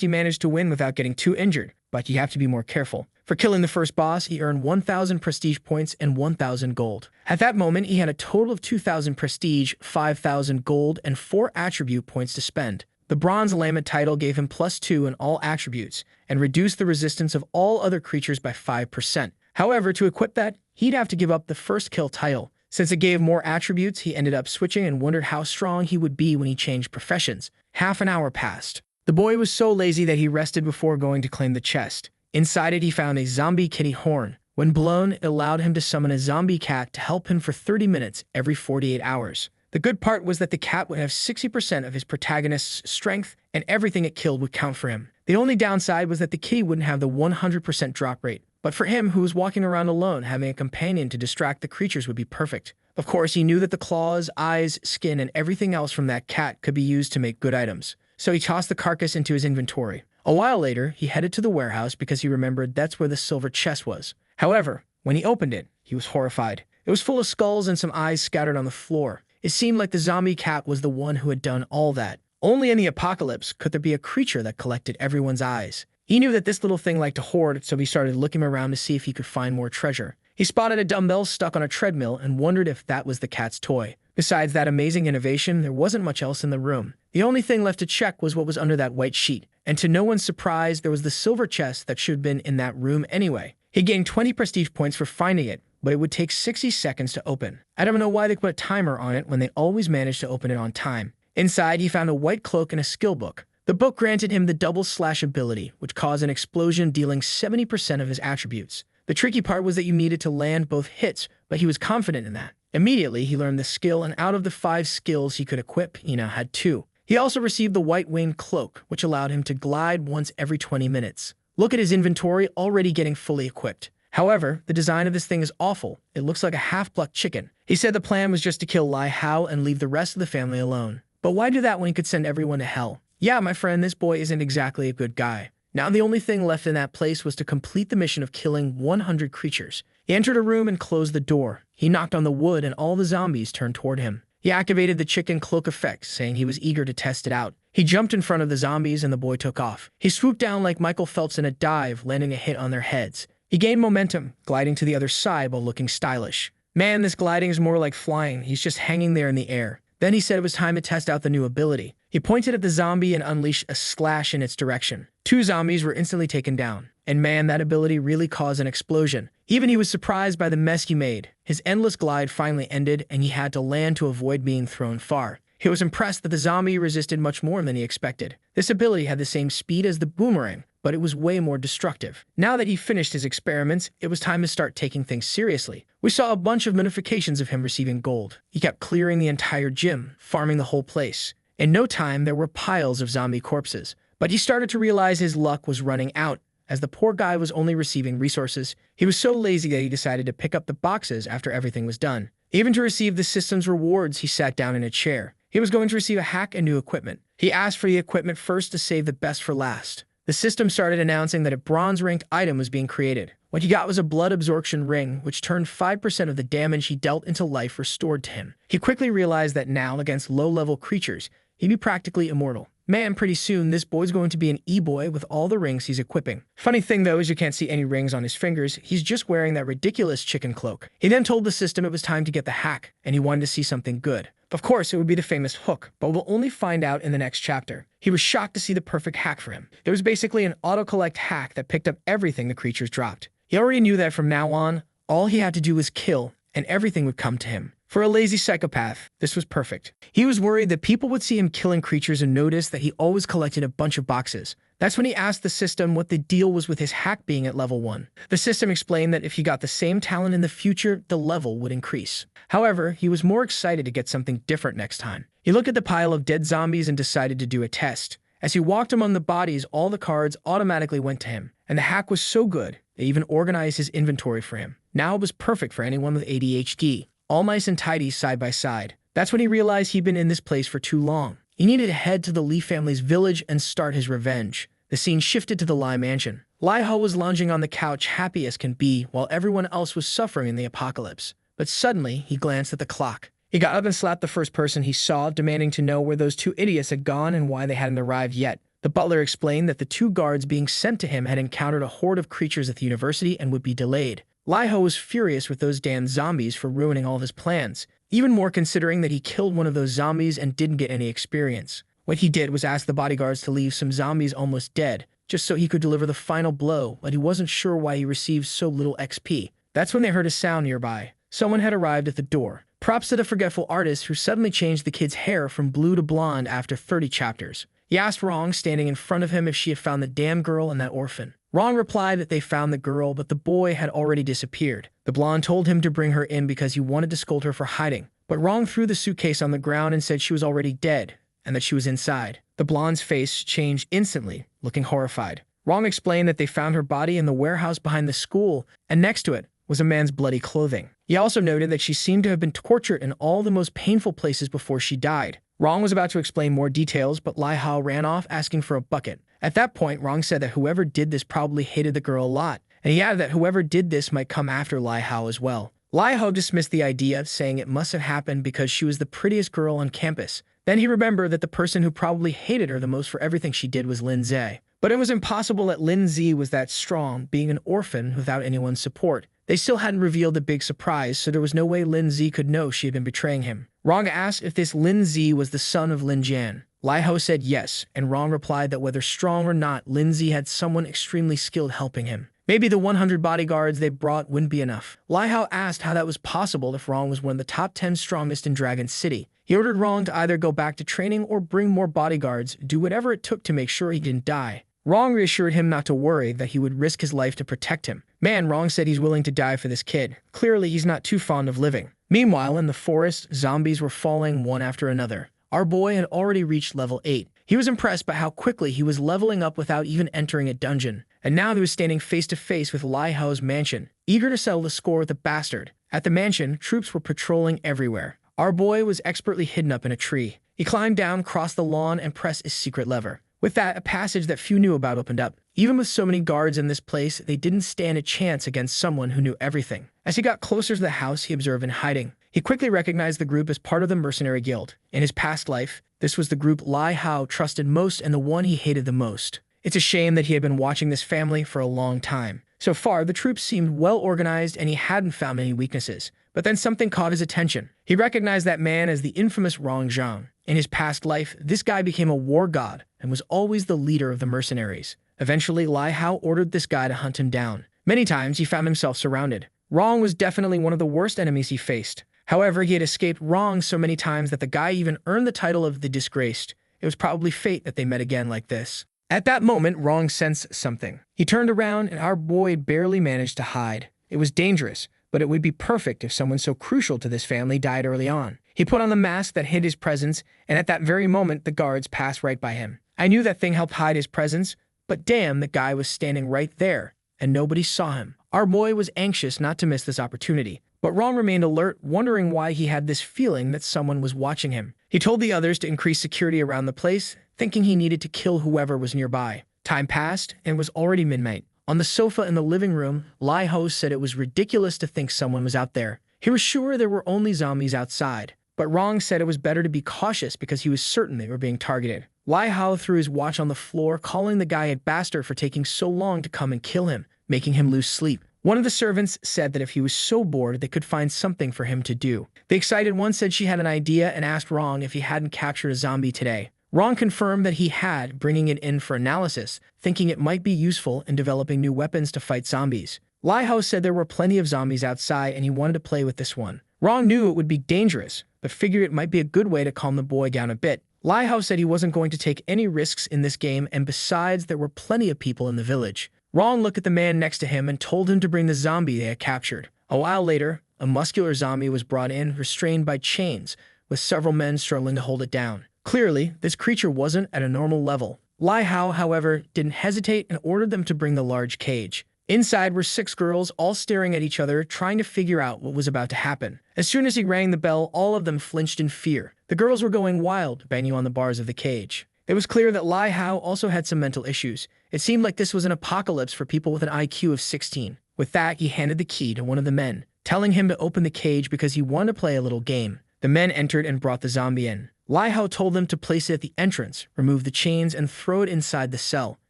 he managed to win without getting too injured, but you have to be more careful. For killing the first boss, he earned 1,000 prestige points and 1,000 gold. At that moment, he had a total of 2,000 prestige, 5,000 gold, and 4 attribute points to spend. The Bronze Lament title gave him +2 in all attributes, and reduced the resistance of all other creatures by 5%. However, to equip that, he'd have to give up the first kill title. Since it gave more attributes, he ended up switching and wondered how strong he would be when he changed professions. Half an hour passed. The boy was so lazy that he rested before going to claim the chest. Inside it, he found a zombie kitty horn. When blown, it allowed him to summon a zombie cat to help him for 30 minutes every 48 hours. The good part was that the cat would have 60% of his protagonist's strength, and everything it killed would count for him. The only downside was that the kitty wouldn't have the 100% drop rate. But for him, who was walking around alone, having a companion to distract the creatures would be perfect. Of course, he knew that the claws, eyes, skin, and everything else from that cat could be used to make good items. So he tossed the carcass into his inventory. A while later, he headed to the warehouse because he remembered that's where the silver chest was. However, when he opened it, he was horrified. It was full of skulls and some eyes scattered on the floor. It seemed like the zombie cat was the one who had done all that. Only in the apocalypse could there be a creature that collected everyone's eyes. He knew that this little thing liked to hoard, so he started looking around to see if he could find more treasure. He spotted a dumbbell stuck on a treadmill and wondered if that was the cat's toy. Besides that amazing innovation, there wasn't much else in the room. The only thing left to check was what was under that white sheet. And to no one's surprise, there was the silver chest that should have been in that room anyway. He gained 20 prestige points for finding it, but it would take 60 seconds to open. I don't know why they put a timer on it when they always managed to open it on time. Inside, he found a white cloak and a skill book. The book granted him the double slash ability, which caused an explosion dealing 70% of his attributes. The tricky part was that you needed to land both hits, but he was confident in that. Immediately, he learned the skill, and out of the 5 skills he could equip, he now had 2. He also received the white winged cloak, which allowed him to glide once every 20 minutes. Look at his inventory, already getting fully equipped. However, the design of this thing is awful. It looks like a half-plucked chicken. He said the plan was just to kill Lai Hao and leave the rest of the family alone. But why do that when he could send everyone to hell? Yeah, my friend, this boy isn't exactly a good guy. Now the only thing left in that place was to complete the mission of killing 100 creatures. He entered a room and closed the door. He knocked on the wood and all the zombies turned toward him. He activated the chicken cloak effect, saying he was eager to test it out. He jumped in front of the zombies and the boy took off. He swooped down like Michael Phelps in a dive, landing a hit on their heads. He gained momentum, gliding to the other side while looking stylish. Man, this gliding is more like flying. He's just hanging there in the air. Then he said it was time to test out the new ability. He pointed at the zombie and unleashed a slash in its direction. 2 zombies were instantly taken down. And man, that ability really caused an explosion. Even he was surprised by the mess he made. His endless glide finally ended, and he had to land to avoid being thrown far. He was impressed that the zombie resisted much more than he expected. This ability had the same speed as the boomerang, but it was way more destructive. Now that he finished his experiments, it was time to start taking things seriously. We saw a bunch of notifications of him receiving gold. He kept clearing the entire gym, farming the whole place. In no time, there were piles of zombie corpses. But he started to realize his luck was running out, as the poor guy was only receiving resources. He was so lazy that he decided to pick up the boxes after everything was done. Even to receive the system's rewards, he sat down in a chair. He was going to receive a hack and new equipment. He asked for the equipment first to save the best for last. The system started announcing that a bronze-ranked item was being created. What he got was a blood absorption ring, which turned 5% of the damage he dealt into life restored to him. He quickly realized that now, against low-level creatures, he'd be practically immortal. Man, pretty soon, this boy's going to be an e-boy with all the rings he's equipping. Funny thing, though, is you can't see any rings on his fingers. He's just wearing that ridiculous chicken cloak. He then told the system it was time to get the hack, and he wanted to see something good. Of course, it would be the famous hook, but we'll only find out in the next chapter. He was shocked to see the perfect hack for him. It was basically an auto-collect hack that picked up everything the creatures dropped. He already knew that from now on, all he had to do was kill, and everything would come to him. For a lazy psychopath, this was perfect. He was worried that people would see him killing creatures and notice that he always collected a bunch of boxes. That's when he asked the system what the deal was with his hack being at level 1. The system explained that if he got the same talent in the future, the level would increase. However, he was more excited to get something different next time. He looked at the pile of dead zombies and decided to do a test. As he walked among the bodies, all the cards automatically went to him. And the hack was so good, they even organized his inventory for him. Now it was perfect for anyone with ADHD. All nice and tidy side by side. That's when he realized he'd been in this place for too long. He needed to head to the Lee family's village and start his revenge. The scene shifted to the Lee mansion. Lee Ho was lounging on the couch, happy as can be, while everyone else was suffering in the apocalypse. But suddenly, he glanced at the clock. He got up and slapped the first person he saw, demanding to know where those 2 idiots had gone and why they hadn't arrived yet. The butler explained that the 2 guards being sent to him had encountered a horde of creatures at the university and would be delayed. Lee Ho was furious with those damn zombies for ruining all of his plans, even more considering that he killed one of those zombies and didn't get any experience. What he did was ask the bodyguards to leave some zombies almost dead, just so he could deliver the final blow, but he wasn't sure why he received so little XP. That's when they heard a sound nearby. Someone had arrived at the door. Props to the forgetful artist who suddenly changed the kid's hair from blue to blonde after 30 chapters. He asked Rong, standing in front of him, if she had found the damn girl and that orphan. Rong replied that they found the girl, but the boy had already disappeared. The blonde told him to bring her in because he wanted to scold her for hiding. But Rong threw the suitcase on the ground and said she was already dead, and that she was inside. The blonde's face changed instantly, looking horrified. Rong explained that they found her body in the warehouse behind the school, and next to it was a man's bloody clothing. He also noted that she seemed to have been tortured in all the most painful places before she died. Rong was about to explain more details, but Lee Ho ran off asking for a bucket. At that point, Rong said that whoever did this probably hated the girl a lot, and he added that whoever did this might come after Lee Ho as well. Lee Ho dismissed the idea, saying it must have happened because she was the prettiest girl on campus. Then he remembered that the person who probably hated her the most for everything she did was Lin Zhe. But it was impossible that Lin Zhe was that strong, being an orphan without anyone's support. They still hadn't revealed the big surprise, so there was no way Lin Zhe could know she had been betraying him. Rong asked if this Lin Zhe was the son of Lin Jian. Lee Ho said yes, and Rong replied that whether strong or not, Lin Zhe had someone extremely skilled helping him. Maybe the 100 bodyguards they brought wouldn't be enough. Lee Ho asked how that was possible if Rong was one of the top 10 strongest in Dragon City. He ordered Rong to either go back to training or bring more bodyguards, do whatever it took to make sure he didn't die. Rong reassured him not to worry, that he would risk his life to protect him. Man, Rong said he's willing to die for this kid. Clearly, he's not too fond of living. Meanwhile, in the forest, zombies were falling one after another. Our boy had already reached level 8. He was impressed by how quickly he was leveling up without even entering a dungeon. And now he was standing face to face with Lee Ho's mansion, eager to settle the score with the bastard. At the mansion, troops were patrolling everywhere. Our boy was expertly hidden up in a tree. He climbed down, crossed the lawn, and pressed his secret lever. With that, a passage that few knew about opened up. Even with so many guards in this place, they didn't stand a chance against someone who knew everything. As he got closer to the house, he observed in hiding. He quickly recognized the group as part of the mercenary guild. In his past life, this was the group Lee Ho trusted most and the one he hated the most. It's a shame that he had been watching this family for a long time. So far, the troops seemed well organized and he hadn't found any weaknesses. But then something caught his attention. He recognized that man as the infamous Rong Zhang. In his past life, this guy became a war god and was always the leader of the mercenaries. Eventually, Lee Ho ordered this guy to hunt him down. Many times, he found himself surrounded. Rong was definitely one of the worst enemies he faced. However, he had escaped Rong so many times that the guy even earned the title of the Disgraced. It was probably fate that they met again like this. At that moment, Rong sensed something. He turned around and our boy barely managed to hide. It was dangerous, but it would be perfect if someone so crucial to this family died early on. He put on the mask that hid his presence, and at that very moment, the guards passed right by him. I knew that thing helped hide his presence, but damn, the guy was standing right there, and nobody saw him. Our boy was anxious not to miss this opportunity, But Rong remained alert, wondering why he had this feeling that someone was watching him. He told the others to increase security around the place, thinking he needed to kill whoever was nearby. Time passed, and it was already midnight. On the sofa in the living room, Lai Ho said it was ridiculous to think someone was out there. He was sure there were only zombies outside. But Rong said it was better to be cautious because he was certain they were being targeted. Lai Hao threw his watch on the floor, calling the guy a bastard for taking so long to come and kill him, making him lose sleep. One of the servants said that if he was so bored, they could find something for him to do. The excited one said she had an idea and asked Rong if he hadn't captured a zombie today. Rong confirmed that he had, bringing it in for analysis, thinking it might be useful in developing new weapons to fight zombies. Lai Hao said there were plenty of zombies outside and he wanted to play with this one. Rong knew it would be dangerous, but figured it might be a good way to calm the boy down a bit. Lai Hao said he wasn't going to take any risks in this game, and besides, there were plenty of people in the village. Rong looked at the man next to him and told him to bring the zombie they had captured. A while later, a muscular zombie was brought in, restrained by chains, with several men struggling to hold it down. Clearly, this creature wasn't at a normal level. Lai Hao, however, didn't hesitate and ordered them to bring the large cage. Inside were 6 girls, all staring at each other, trying to figure out what was about to happen. As soon as he rang the bell, all of them flinched in fear. The girls were going wild, banging on the bars of the cage. It was clear that Lai Hao also had some mental issues. It seemed like this was an apocalypse for people with an IQ of 16. With that, he handed the key to one of the men, telling him to open the cage because he wanted to play a little game. The men entered and brought the zombie in. Lai Hao told them to place it at the entrance, remove the chains, and throw it inside the cell.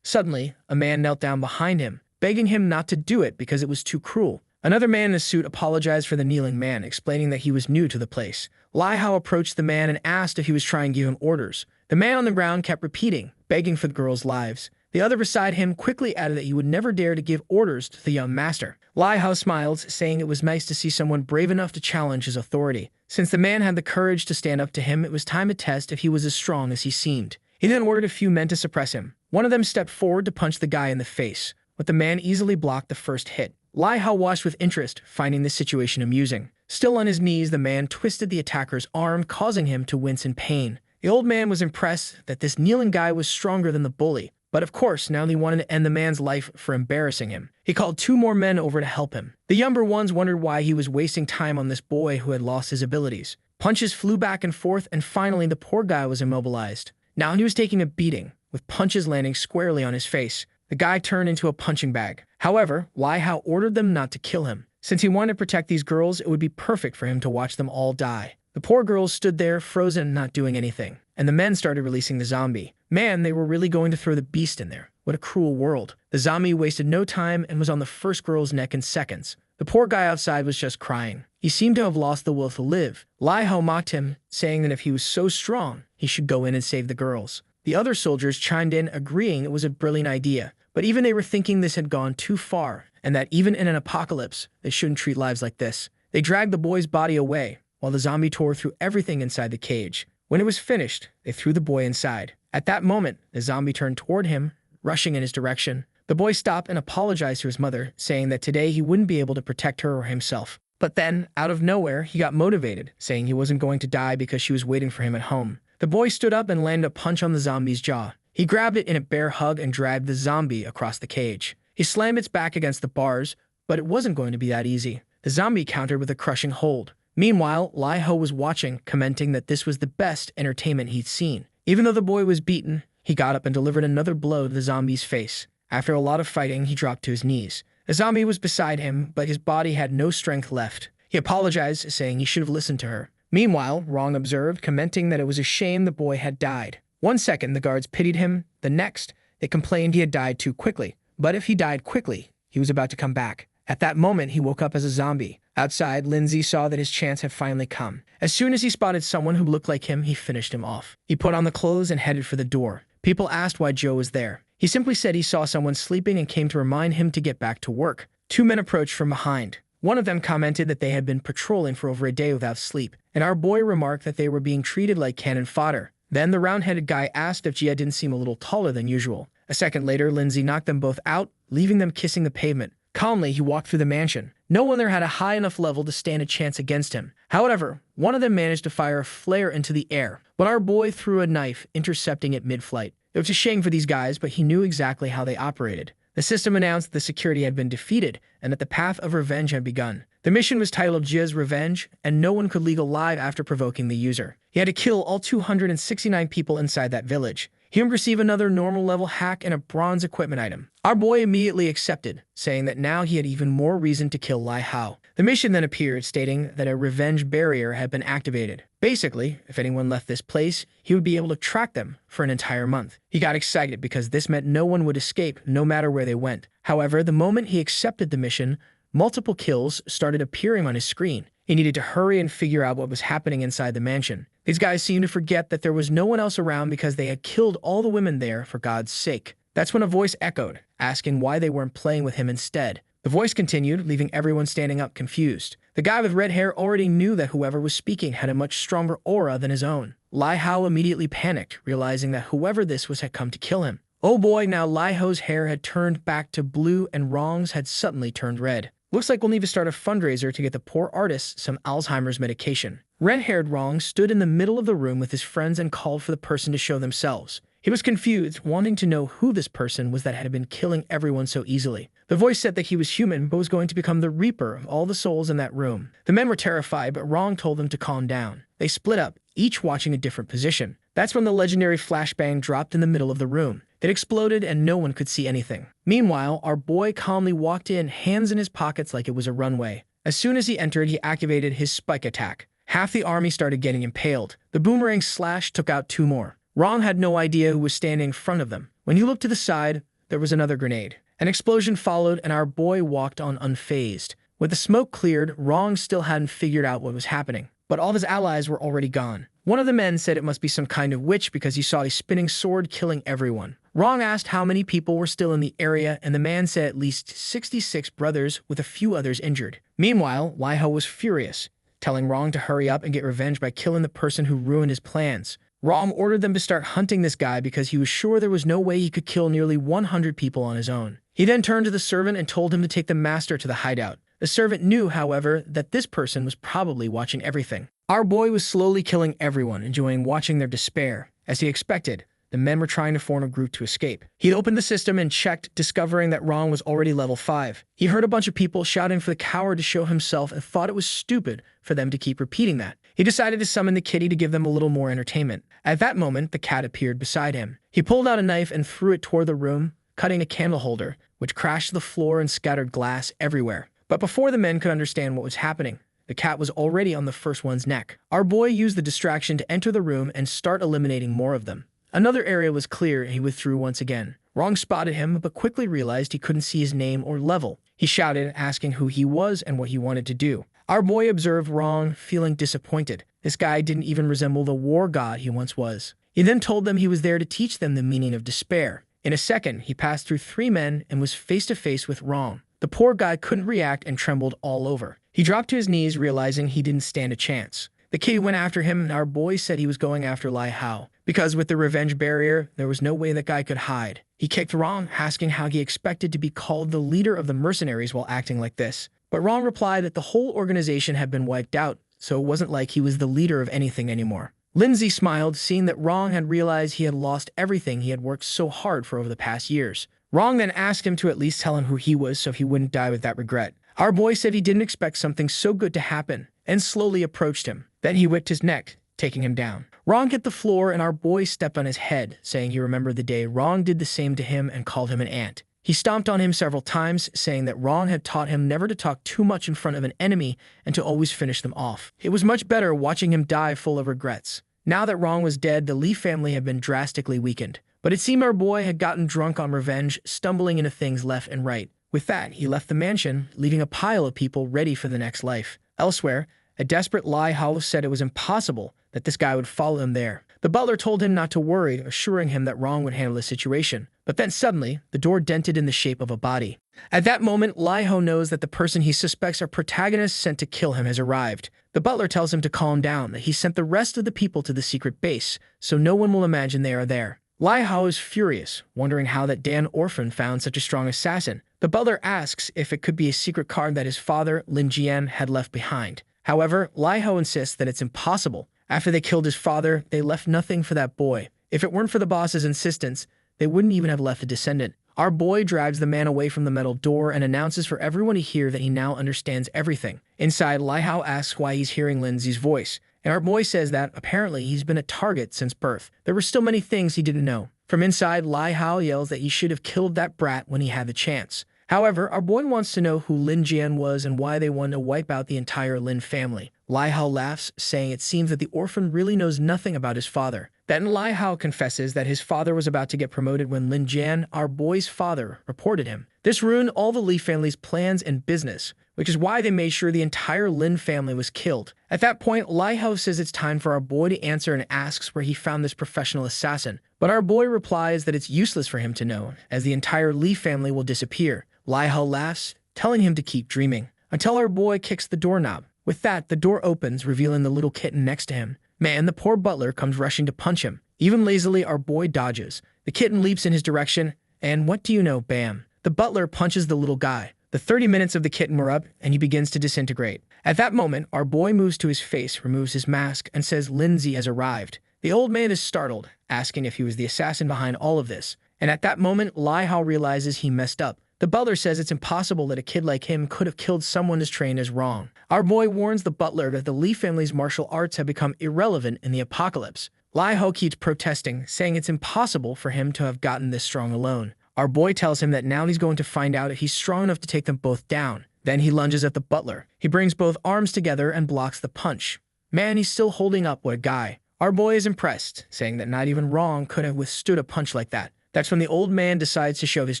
Suddenly, a man knelt down behind him, begging him not to do it because it was too cruel. Another man in a suit apologized for the kneeling man, explaining that he was new to the place. Lai Hao approached the man and asked if he was trying to give him orders. The man on the ground kept repeating, begging for the girls' lives. The other beside him quickly added that he would never dare to give orders to the young master. Lai Hao smiled, saying it was nice to see someone brave enough to challenge his authority. Since the man had the courage to stand up to him, it was time to test if he was as strong as he seemed. He then ordered a few men to suppress him. One of them stepped forward to punch the guy in the face, but the man easily blocked the first hit. Lai Hao watched with interest, finding this situation amusing. Still on his knees, the man twisted the attacker's arm, causing him to wince in pain. The old man was impressed that this kneeling guy was stronger than the bully, but of course, now he wanted to end the man's life for embarrassing him. He called 2 more men over to help him. The younger ones wondered why he was wasting time on this boy who had lost his abilities. Punches flew back and forth, and finally the poor guy was immobilized. Now he was taking a beating, with punches landing squarely on his face. The guy turned into a punching bag. However, Lai Hao ordered them not to kill him. Since he wanted to protect these girls, it would be perfect for him to watch them all die. The poor girls stood there, frozen, not doing anything, and the men started releasing the zombie. Man, they were really going to throw the beast in there. What a cruel world. The zombie wasted no time and was on the first girl's neck in seconds. The poor guy outside was just crying. He seemed to have lost the will to live. Lai Hao mocked him, saying that if he was so strong, he should go in and save the girls. The other soldiers chimed in, agreeing it was a brilliant idea. But even they were thinking this had gone too far, and that even in an apocalypse, they shouldn't treat lives like this. They dragged the boy's body away, while the zombie tore through everything inside the cage. When it was finished, they threw the boy inside. At that moment, the zombie turned toward him, rushing in his direction. The boy stopped and apologized to his mother, saying that today he wouldn't be able to protect her or himself. But then, out of nowhere, he got motivated, saying he wasn't going to die because she was waiting for him at home. The boy stood up and landed a punch on the zombie's jaw. He grabbed it in a bear hug and dragged the zombie across the cage. He slammed its back against the bars, but it wasn't going to be that easy. The zombie countered with a crushing hold. Meanwhile, Lai Ho was watching, commenting that this was the best entertainment he'd seen. Even though the boy was beaten, he got up and delivered another blow to the zombie's face. After a lot of fighting, he dropped to his knees. The zombie was beside him, but his body had no strength left. He apologized, saying he should have listened to her. Meanwhile, Rong observed, commenting that it was a shame the boy had died. 1 second, the guards pitied him. The next, they complained he had died too quickly. But if he died quickly, he was about to come back. At that moment, he woke up as a zombie. Outside, Lindsay saw that his chance had finally come. As soon as he spotted someone who looked like him, he finished him off. He put on the clothes and headed for the door. People asked why Joe was there. He simply said he saw someone sleeping and came to remind him to get back to work. 2 men approached from behind. One of them commented that they had been patrolling for over a day without sleep, and our boy remarked that they were being treated like cannon fodder. Then the round-headed guy asked if Jia didn't seem a little taller than usual. A second later, Lindsay knocked them both out, leaving them kissing the pavement. Calmly, he walked through the mansion. No one there had a high enough level to stand a chance against him. However, one of them managed to fire a flare into the air, but our boy threw a knife, intercepting it mid-flight. It was a shame for these guys, but he knew exactly how they operated. The system announced the security had been defeated and that the path of revenge had begun. The mission was titled Jia's Revenge, and no one could leave alive after provoking the user. He had to kill all 269 people inside that village. He would receive another normal level hack and a bronze equipment item. Our boy immediately accepted, saying that now he had even more reason to kill Lai Hao. The mission then appeared, stating that a revenge barrier had been activated. Basically, if anyone left this place, he would be able to track them for an entire month. He got excited because this meant no one would escape, no matter where they went. However, the moment he accepted the mission, multiple kills started appearing on his screen. He needed to hurry and figure out what was happening inside the mansion. These guys seemed to forget that there was no one else around because they had killed all the women there for God's sake. That's when a voice echoed, asking why they weren't playing with him instead. The voice continued, leaving everyone standing up confused. The guy with red hair already knew that whoever was speaking had a much stronger aura than his own. Lai Hao immediately panicked, realizing that whoever this was had come to kill him. Oh boy, now Lai Hao's hair had turned back to blue and Rong's had suddenly turned red. Looks like we'll need to start a fundraiser to get the poor artist some Alzheimer's medication. Red-haired Rong stood in the middle of the room with his friends and called for the person to show themselves. He was confused, wanting to know who this person was that had been killing everyone so easily. The voice said that he was human, but was going to become the reaper of all the souls in that room. The men were terrified, but Rong told them to calm down. They split up, each watching a different position. That's when the legendary flashbang dropped in the middle of the room. It exploded and no one could see anything. Meanwhile, our boy calmly walked in, hands in his pockets like it was a runway. As soon as he entered, he activated his spike attack. Half the army started getting impaled. The boomerang slash took out 2 more. Rong had no idea who was standing in front of them. When he looked to the side, there was another grenade. An explosion followed and our boy walked on unfazed. With the smoke cleared, Rong still hadn't figured out what was happening. But all of his allies were already gone. One of the men said it must be some kind of witch because he saw a spinning sword killing everyone. Rong asked how many people were still in the area, and the man said at least 66 brothers with a few others injured. Meanwhile, Lai Hao was furious, telling Rong to hurry up and get revenge by killing the person who ruined his plans. Rong ordered them to start hunting this guy because he was sure there was no way he could kill nearly 100 people on his own. He then turned to the servant and told him to take the master to the hideout. The servant knew, however, that this person was probably watching everything. Our boy was slowly killing everyone, enjoying watching their despair. As he expected, the men were trying to form a group to escape. He opened the system and checked, discovering that Rong was already level 5. He heard a bunch of people shouting for the coward to show himself and thought it was stupid for them to keep repeating that. He decided to summon the kitty to give them a little more entertainment. At that moment, the cat appeared beside him. He pulled out a knife and threw it toward the room, cutting a candle holder, which crashed to the floor and scattered glass everywhere. But before the men could understand what was happening, the cat was already on the first one's neck. Our boy used the distraction to enter the room and start eliminating more of them. Another area was clear and he withdrew once again. Rong spotted him, but quickly realized he couldn't see his name or level. He shouted, asking who he was and what he wanted to do. Our boy observed Rong, feeling disappointed. This guy didn't even resemble the war god he once was. He then told them he was there to teach them the meaning of despair. In a second, he passed through 3 men and was face to face with Rong. The poor guy couldn't react and trembled all over. He dropped to his knees, realizing he didn't stand a chance. The kid went after him, and our boy said he was going after Lai Hao. Because with the revenge barrier, there was no way that guy could hide. He kicked Rong, asking how he expected to be called the leader of the mercenaries while acting like this. But Rong replied that the whole organization had been wiped out, so it wasn't like he was the leader of anything anymore. Lindsay smiled, seeing that Rong had realized he had lost everything he had worked so hard for over the past years. Rong then asked him to at least tell him who he was so he wouldn't die with that regret. Our boy said he didn't expect something so good to happen, and slowly approached him. Then he whipped his neck, taking him down. Rong hit the floor and our boy stepped on his head, saying he remembered the day Rong did the same to him and called him an ant. He stomped on him several times, saying that Rong had taught him never to talk too much in front of an enemy and to always finish them off. It was much better watching him die full of regrets. Now that Rong was dead, the Li family had been drastically weakened. But it seemed our boy had gotten drunk on revenge, stumbling into things left and right. With that, he left the mansion, leaving a pile of people ready for the next life. Elsewhere, a desperate Lai Hao said it was impossible that this guy would follow him there. The butler told him not to worry, assuring him that Rong would handle the situation. But then suddenly, the door dented in the shape of a body. At that moment, Lai Hao knows that the person he suspects are protagonists sent to kill him has arrived. The butler tells him to calm down, that he sent the rest of the people to the secret base, so no one will imagine they are there. Lai Hao is furious, wondering how that Dan orphan found such a strong assassin. The butler asks if it could be a secret card that his father, Lin Jian, had left behind. However, Lai Hao insists that it's impossible. After they killed his father, they left nothing for that boy. If it weren't for the boss's insistence, they wouldn't even have left a descendant. Our boy drags the man away from the metal door and announces for everyone to hear that he now understands everything. Inside, Lai Hao asks why he's hearing Lindsay's voice, and our boy says that apparently he's been a target since birth. There were still many things he didn't know. From inside, Lai Hao yells that he should have killed that brat when he had the chance. However, our boy wants to know who Lin Jian was and why they wanted to wipe out the entire Lin family. Lai Hao laughs, saying it seems that the orphan really knows nothing about his father. Then Lai Hao confesses that his father was about to get promoted when Lin Jian, our boy's father, reported him. This ruined all the Li family's plans and business, which is why they made sure the entire Lin family was killed. At that point, Lai Hao says it's time for our boy to answer and asks where he found this professional assassin. But our boy replies that it's useless for him to know, as the entire Li family will disappear. Lai Hao laughs, telling him to keep dreaming, until our boy kicks the doorknob. With that, the door opens, revealing the little kitten next to him. Man, the poor butler comes rushing to punch him. Even lazily, our boy dodges. The kitten leaps in his direction, and what do you know, bam. The butler punches the little guy. The 30 minutes of the kitten were up, and he begins to disintegrate. At that moment, our boy moves to his face, removes his mask, and says Lindsay has arrived. The old man is startled, asking if he was the assassin behind all of this. And at that moment, Lai Hao realizes he messed up. The butler says it's impossible that a kid like him could have killed someone as trained as wrong. Our boy warns the butler that the Li family's martial arts have become irrelevant in the apocalypse. Lai Hao keeps protesting, saying it's impossible for him to have gotten this strong alone. Our boy tells him that now he's going to find out if he's strong enough to take them both down. Then he lunges at the butler. He brings both arms together and blocks the punch. Man, he's still holding up, what a guy. Our boy is impressed, saying that not even Wrong could have withstood a punch like that. That's when the old man decides to show his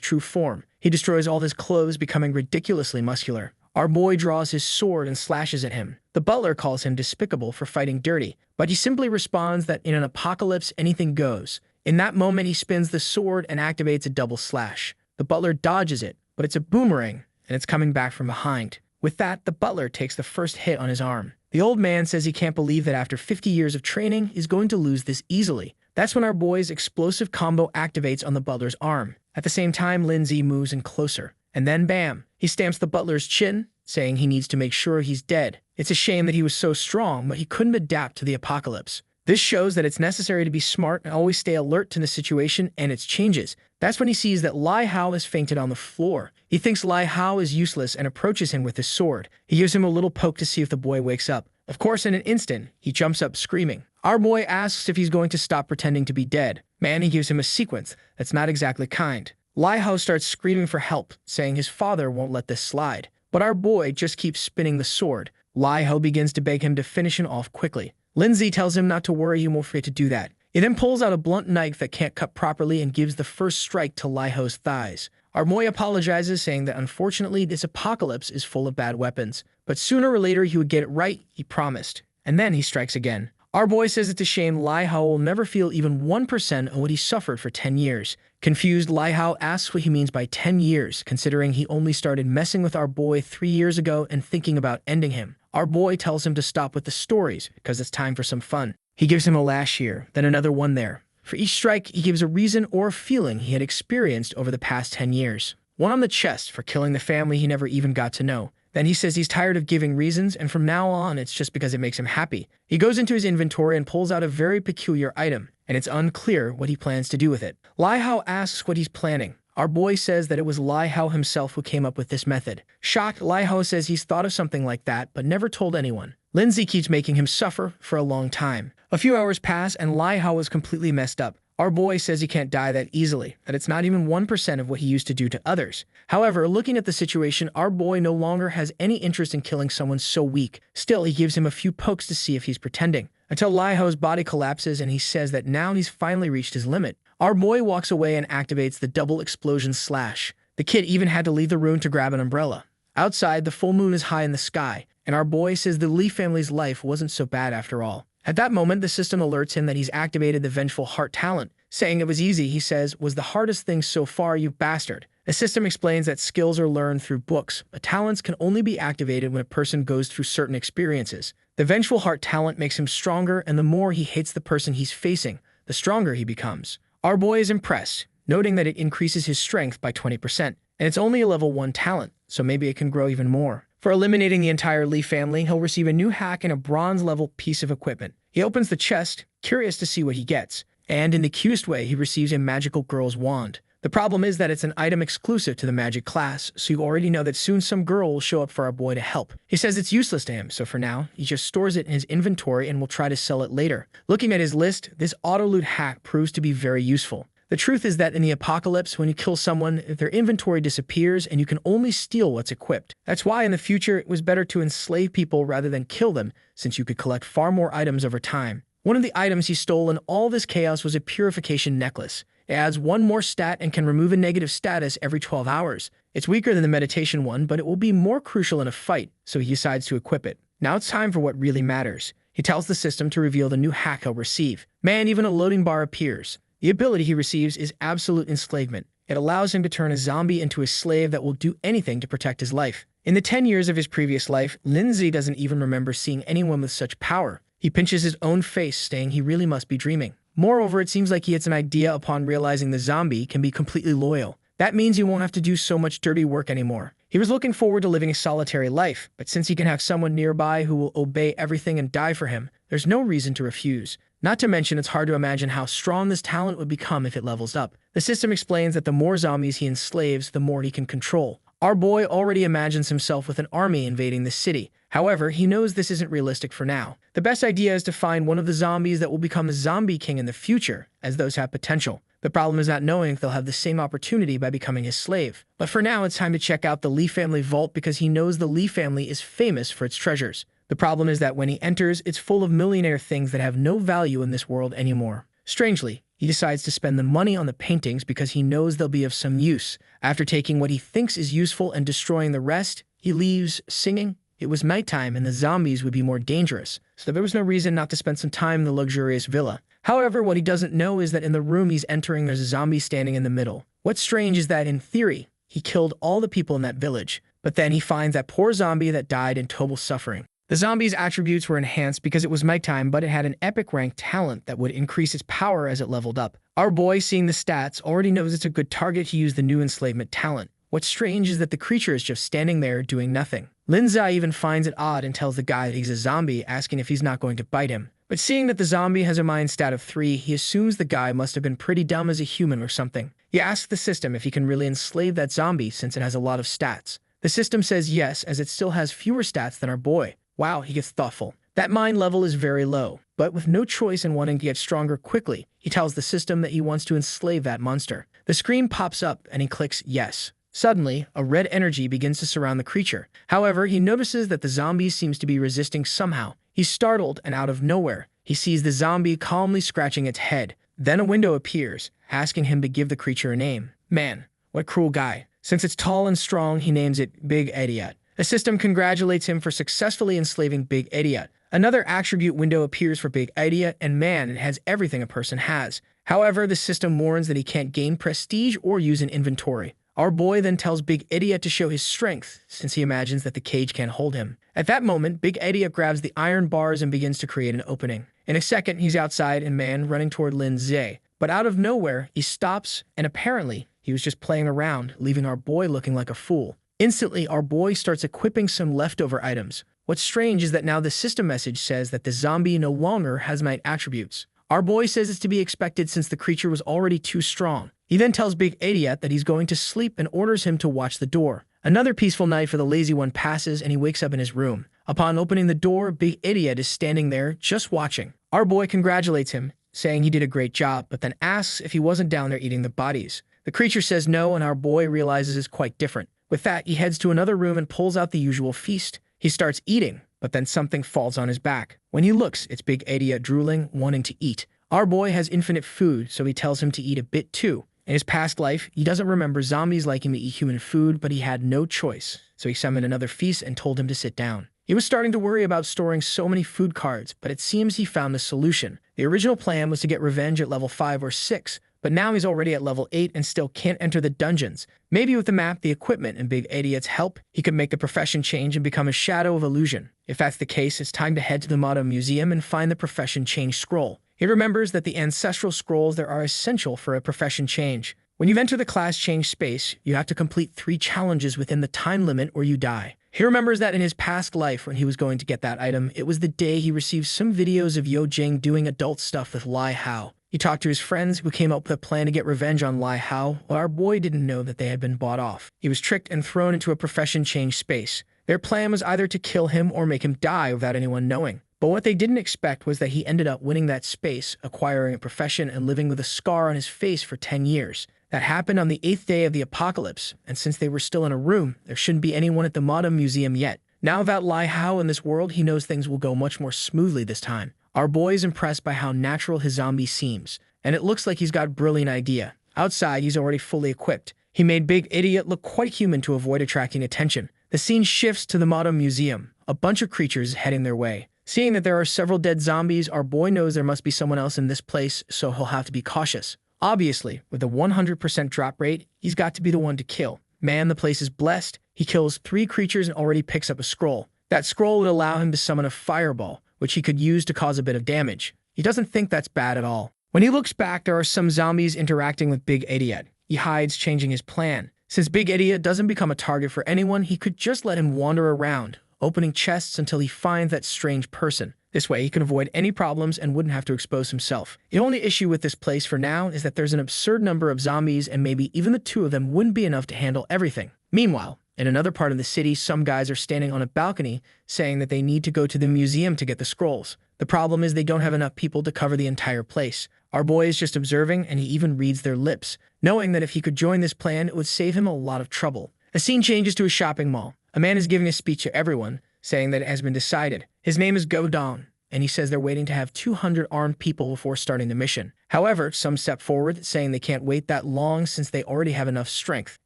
true form. He destroys all his clothes, becoming ridiculously muscular. Our boy draws his sword and slashes at him. The butler calls him despicable for fighting dirty, but he simply responds that in an apocalypse, anything goes. In that moment, he spins the sword and activates a double slash. The butler dodges it, but it's a boomerang, and it's coming back from behind. With that, the butler takes the first hit on his arm. The old man says he can't believe that after 50 years of training, he's going to lose this easily. That's when our boy's explosive combo activates on the butler's arm. At the same time, Lindsay moves in closer. And then bam, he stamps the butler's chin, saying he needs to make sure he's dead. It's a shame that he was so strong, but he couldn't adapt to the apocalypse. This shows that it's necessary to be smart and always stay alert to the situation and its changes. That's when he sees that Lai Hao has fainted on the floor. He thinks Lai Hao is useless and approaches him with his sword. He gives him a little poke to see if the boy wakes up. Of course, in an instant, he jumps up screaming. Our boy asks if he's going to stop pretending to be dead. Man, he gives him a sequence that's not exactly kind. Lai Hao starts screaming for help, saying his father won't let this slide. But our boy just keeps spinning the sword. Lai Hao begins to beg him to finish him off quickly. Lindsay tells him not to worry, he won't forget to do that. He then pulls out a blunt knife that can't cut properly and gives the first strike to Lai Hao's thighs. Our boy apologizes, saying that unfortunately this apocalypse is full of bad weapons. But sooner or later he would get it right, he promised. And then he strikes again. Our boy says it's a shame Lai Hao will never feel even 1% of what he suffered for 10 years. Confused, Lai Hao asks what he means by 10 years, considering he only started messing with our boy 3 years ago and thinking about ending him. Our boy tells him to stop with the stories, because it's time for some fun. He gives him a lash here, then another one there. For each strike, he gives a reason or a feeling he had experienced over the past 10 years. One on the chest for killing the family he never even got to know. Then he says he's tired of giving reasons, and from now on, it's just because it makes him happy. He goes into his inventory and pulls out a very peculiar item, and it's unclear what he plans to do with it. Lai Hao asks what he's planning. Our boy says that it was Lai Hao himself who came up with this method. Shocked, Lai Hao says he's thought of something like that, but never told anyone. Lindsay keeps making him suffer for a long time. A few hours pass, and Lai Hao is completely messed up. Our boy says he can't die that easily, that it's not even 1% of what he used to do to others. However, looking at the situation, our boy no longer has any interest in killing someone so weak. Still, he gives him a few pokes to see if he's pretending, until Lai Hao's body collapses and he says that now he's finally reached his limit. Our boy walks away and activates the double explosion slash. The kid even had to leave the room to grab an umbrella. Outside, the full moon is high in the sky, and our boy says the Li family's life wasn't so bad after all. At that moment, the system alerts him that he's activated the Vengeful Heart talent. Saying it was easy, he says, was the hardest thing so far, you bastard. The system explains that skills are learned through books, but talents can only be activated when a person goes through certain experiences. The Vengeful Heart talent makes him stronger, and the more he hates the person he's facing, the stronger he becomes. Our boy is impressed, noting that it increases his strength by 20%, and it's only a level 1 talent, so maybe it can grow even more. For eliminating the entire Li family, he'll receive a new hack and a bronze-level piece of equipment. He opens the chest, curious to see what he gets, and in the cutest way, he receives a magical girl's wand. The problem is that it's an item exclusive to the magic class, so you already know that soon some girl will show up for our boy to help. He says it's useless to him, so for now, he just stores it in his inventory and will try to sell it later. Looking at his list, this auto-loot hack proves to be very useful. The truth is that in the apocalypse, when you kill someone, their inventory disappears and you can only steal what's equipped. That's why in the future, it was better to enslave people rather than kill them, since you could collect far more items over time. One of the items he stole in all this chaos was a purification necklace. It adds one more stat and can remove a negative status every 12 hours. It's weaker than the meditation one, but it will be more crucial in a fight, so he decides to equip it. Now it's time for what really matters. He tells the system to reveal the new hack he'll receive. Man, even a loading bar appears. The ability he receives is absolute enslavement. It allows him to turn a zombie into a slave that will do anything to protect his life. In the 10 years of his previous life, Lindsay doesn't even remember seeing anyone with such power. He pinches his own face, saying he really must be dreaming. Moreover, it seems like he gets an idea upon realizing the zombie can be completely loyal. That means he won't have to do so much dirty work anymore. He was looking forward to living a solitary life, but since he can have someone nearby who will obey everything and die for him, there's no reason to refuse. Not to mention, it's hard to imagine how strong this talent would become if it levels up. The system explains that the more zombies he enslaves, the more he can control. Our boy already imagines himself with an army invading the city. However, he knows this isn't realistic for now. The best idea is to find one of the zombies that will become a zombie king in the future, as those have potential. The problem is not knowing if they'll have the same opportunity by becoming his slave. But for now, it's time to check out the Lee family vault because he knows the Lee family is famous for its treasures. The problem is that when he enters, it's full of millionaire things that have no value in this world anymore. Strangely, he decides to spend the money on the paintings because he knows they'll be of some use. After taking what he thinks is useful and destroying the rest, he leaves singing. It was nighttime and the zombies would be more dangerous, so there was no reason not to spend some time in the luxurious villa. However, what he doesn't know is that in the room he's entering, there's a zombie standing in the middle. What's strange is that, in theory, he killed all the people in that village, but then he finds that poor zombie that died in total suffering. The zombie's attributes were enhanced because it was nighttime, but it had an epic rank talent that would increase its power as it leveled up. Our boy, seeing the stats, already knows it's a good target to use the new enslavement talent. What's strange is that the creature is just standing there doing nothing. Lindsay even finds it odd and tells the guy that he's a zombie, asking if he's not going to bite him. But seeing that the zombie has a mind stat of 3, he assumes the guy must have been pretty dumb as a human or something. He asks the system if he can really enslave that zombie since it has a lot of stats. The system says yes, as it still has fewer stats than our boy. Wow, he gets thoughtful. That mind level is very low, but with no choice in wanting to get stronger quickly, he tells the system that he wants to enslave that monster. The screen pops up and he clicks yes. Suddenly, a red energy begins to surround the creature. However, he notices that the zombie seems to be resisting somehow. He's startled, and out of nowhere, he sees the zombie calmly scratching its head. Then a window appears, asking him to give the creature a name. Man, what cruel guy. Since it's tall and strong, he names it Big Idiot. The system congratulates him for successfully enslaving Big Idiot. Another attribute window appears for Big Idiot, and man, it has everything a person has. However, the system warns that he can't gain prestige or use an inventory. Our boy then tells Big Idiot to show his strength, since he imagines that the cage can't hold him. At that moment, Big Idiot grabs the iron bars and begins to create an opening. In a second, he's outside and man running toward Lindsay. But out of nowhere, he stops, and apparently, he was just playing around, leaving our boy looking like a fool. Instantly, our boy starts equipping some leftover items. What's strange is that now the system message says that the zombie no longer has night attributes. Our boy says it's to be expected since the creature was already too strong. He then tells Big Idiot that he's going to sleep and orders him to watch the door. Another peaceful night for the lazy one passes and he wakes up in his room. Upon opening the door, Big Idiot is standing there, just watching. Our boy congratulates him, saying he did a great job, but then asks if he wasn't down there eating the bodies. The creature says no, and our boy realizes it's quite different. With that, he heads to another room and pulls out the usual feast. He starts eating, but then something falls on his back. When he looks, it's Big Idiot drooling, wanting to eat. Our boy has infinite food, so he tells him to eat a bit too. In his past life, he doesn't remember zombies liking to eat human food, but he had no choice, so he summoned another feast and told him to sit down. He was starting to worry about storing so many food cards, but it seems he found a solution. The original plan was to get revenge at level 5 or 6, but now he's already at level 8 and still can't enter the dungeons. Maybe with the map, the equipment, and Big Idiot's help, he could make the profession change and become a shadow of illusion. If that's the case, it's time to head to the Manga Museum and find the profession change scroll. He remembers that the ancestral scrolls there are essential for a profession change. When you enter the class change space, you have to complete 3 challenges within the time limit or you die. He remembers that in his past life when he was going to get that item, it was the day he received some videos of Yo Jing doing adult stuff with Lai Hao. He talked to his friends who came up with a plan to get revenge on Lai Hao, while our boy didn't know that they had been bought off. He was tricked and thrown into a profession-changed space. Their plan was either to kill him or make him die without anyone knowing. But what they didn't expect was that he ended up winning that space, acquiring a profession, and living with a scar on his face for 10 years. That happened on the 8th day of the apocalypse, and since they were still in a room, there shouldn't be anyone at the Mada Museum yet. Now without Lai Hao in this world, he knows things will go much more smoothly this time. Our boy is impressed by how natural his zombie seems, and it looks like he's got a brilliant idea. Outside, he's already fully equipped. He made Big Idiot look quite human to avoid attracting attention. The scene shifts to the Mada Museum, a bunch of creatures heading their way. Seeing that there are several dead zombies, our boy knows there must be someone else in this place, so he'll have to be cautious. Obviously, with a 100% drop rate, he's got to be the one to kill. Man, the place is blessed. He kills 3 creatures and already picks up a scroll. That scroll would allow him to summon a fireball, which he could use to cause a bit of damage. He doesn't think that's bad at all. When he looks back, there are some zombies interacting with Big Idiot. He hides, changing his plan. Since Big Idiot doesn't become a target for anyone, he could just let him wander around, opening chests until he finds that strange person. This way, he can avoid any problems and wouldn't have to expose himself. The only issue with this place for now is that there's an absurd number of zombies, and maybe even the 2 of them wouldn't be enough to handle everything. Meanwhile, in another part of the city, some guys are standing on a balcony saying that they need to go to the museum to get the scrolls. The problem is they don't have enough people to cover the entire place. Our boy is just observing, and he even reads their lips, knowing that if he could join this plan, it would save him a lot of trouble. The scene changes to a shopping mall. A man is giving a speech to everyone, saying that it has been decided. His name is Go Dong, and he says they're waiting to have 200 armed people before starting the mission. However, some step forward, saying they can't wait that long since they already have enough strength.